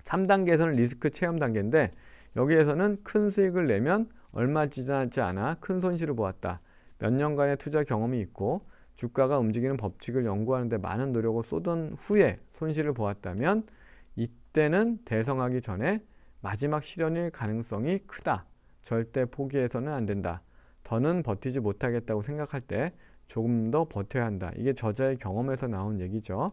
S1: 3단계에서는 리스크 체험 단계인데 여기에서는 큰 수익을 내면 얼마 지나지 않아 큰 손실을 보았다. 몇 년간의 투자 경험이 있고 주가가 움직이는 법칙을 연구하는 데 많은 노력을 쏟은 후에 손실을 보았다면 이때는 대성하기 전에 마지막 실현일 가능성이 크다. 절대 포기해서는 안 된다. 더는 버티지 못하겠다고 생각할 때 조금 더 버텨야 한다. 이게 저자의 경험에서 나온 얘기죠.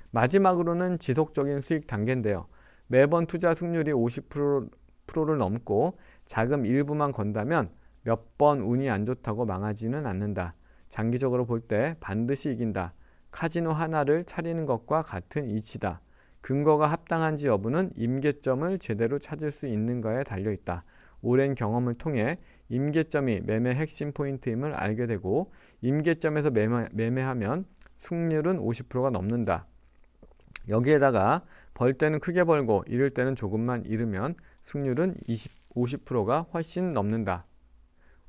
S1: 마지막으로는 지속적인 수익 단계인데요. 매번 투자 승률이 50%를 넘고 자금 일부만 건다면 몇 번 운이 안 좋다고 망하지는 않는다. 장기적으로 볼 때 반드시 이긴다. 카지노 하나를 차리는 것과 같은 이치다. 근거가 합당한지 여부는 임계점을 제대로 찾을 수 있는가에 달려있다. 오랜 경험을 통해 임계점이 매매 핵심 포인트임을 알게 되고 임계점에서 매매하면 승률은 50%가 넘는다. 여기에다가 벌 때는 크게 벌고 잃을 때는 조금만 잃으면 승률은 50%가 훨씬 넘는다.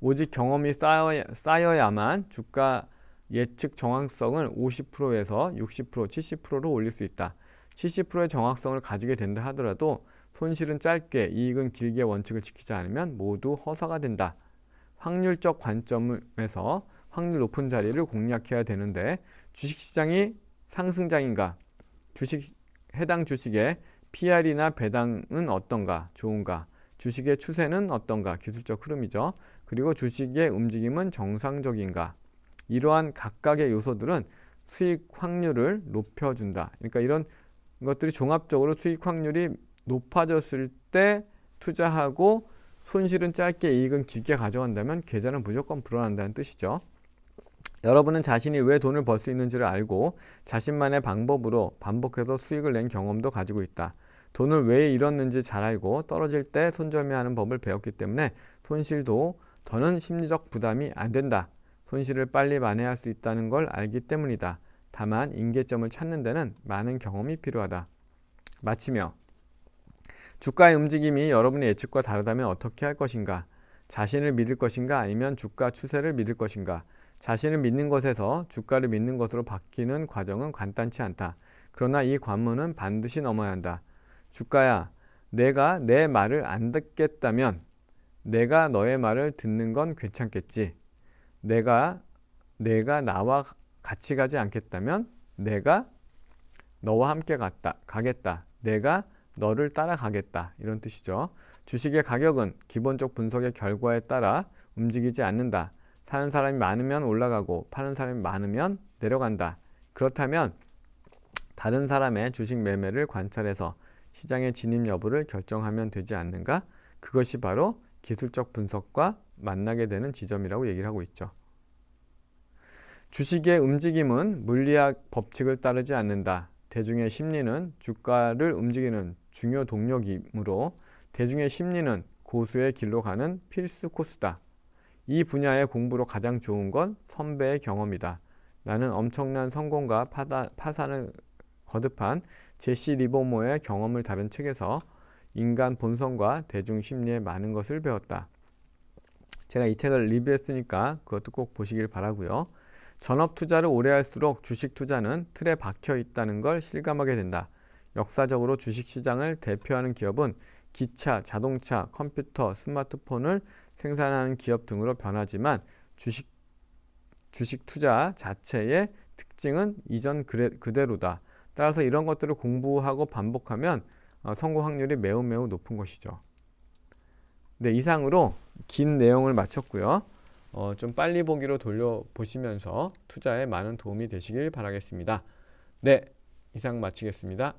S1: 오직 경험이 쌓여야만 주가 예측 정확성을 50%에서 60%, 70%로 올릴 수 있다. 70%의 정확성을 가지게 된다 하더라도 손실은 짧게, 이익은 길게 원칙을 지키지 않으면 모두 허사가 된다. 확률적 관점에서 확률 높은 자리를 공략해야 되는데 주식시장이 상승장인가? 해당 주식의 PR이나 배당은 어떤가? 좋은가? 주식의 추세는 어떤가? 기술적 흐름이죠. 그리고 주식의 움직임은 정상적인가? 이러한 각각의 요소들은 수익 확률을 높여준다. 그러니까 이런 것들이 종합적으로 수익 확률이 높아졌을 때 투자하고 손실은 짧게 이익은 길게 가져간다면 계좌는 무조건 불어난다는 뜻이죠. 여러분은 자신이 왜 돈을 벌 수 있는지를 알고 자신만의 방법으로 반복해서 수익을 낸 경험도 가지고 있다. 돈을 왜 잃었는지 잘 알고 떨어질 때 손절매하는 법을 배웠기 때문에 손실도 더는 심리적 부담이 안 된다. 손실을 빨리 만회할 수 있다는 걸 알기 때문이다. 다만 임계점을 찾는 데는 많은 경험이 필요하다. 마치며 주가의 움직임이 여러분의 예측과 다르다면 어떻게 할 것인가? 자신을 믿을 것인가 아니면 주가 추세를 믿을 것인가? 자신을 믿는 것에서 주가를 믿는 것으로 바뀌는 과정은 간단치 않다. 그러나 이 관문은 반드시 넘어야 한다. 주가야, 내가 내 말을 안 듣겠다면 내가 너의 말을 듣는 건 괜찮겠지. 내가 나와 같이 가지 않겠다면 내가 너와 함께 가겠다. 내가 너를 따라가겠다. 이런 뜻이죠. 주식의 가격은 기본적 분석의 결과에 따라 움직이지 않는다. 사는 사람이 많으면 올라가고 파는 사람이 많으면 내려간다. 그렇다면 다른 사람의 주식 매매를 관찰해서 시장의 진입 여부를 결정하면 되지 않는가? 그것이 바로 기술적 분석과 만나게 되는 지점이라고 얘기를 하고 있죠. 주식의 움직임은 물리학 법칙을 따르지 않는다. 대중의 심리는 주가를 움직이는 중요 동력이므로 대중의 심리는 고수의 길로 가는 필수 코스다. 이 분야의 공부로 가장 좋은 건 선배의 경험이다. 나는 엄청난 성공과 파산을 거듭한 제시 리버모어의 경험을 다룬 책에서 인간 본성과 대중 심리의 많은 것을 배웠다. 제가 이 책을 리뷰했으니까 그것도 꼭 보시길 바라고요. 전업 투자를 오래 할수록 주식 투자는 틀에 박혀 있다는 걸 실감하게 된다. 역사적으로 주식 시장을 대표하는 기업은 기차, 자동차, 컴퓨터, 스마트폰을 생산하는 기업 등으로 변하지만 주식 투자 자체의 특징은 이전 그대로다. 따라서 이런 것들을 공부하고 반복하면 성공 확률이 매우 높은 것이죠. 네, 이상으로 긴 내용을 마쳤고요. 좀 빨리 보기로 돌려보시면서 투자에 많은 도움이 되시길 바라겠습니다. 네, 이상 마치겠습니다.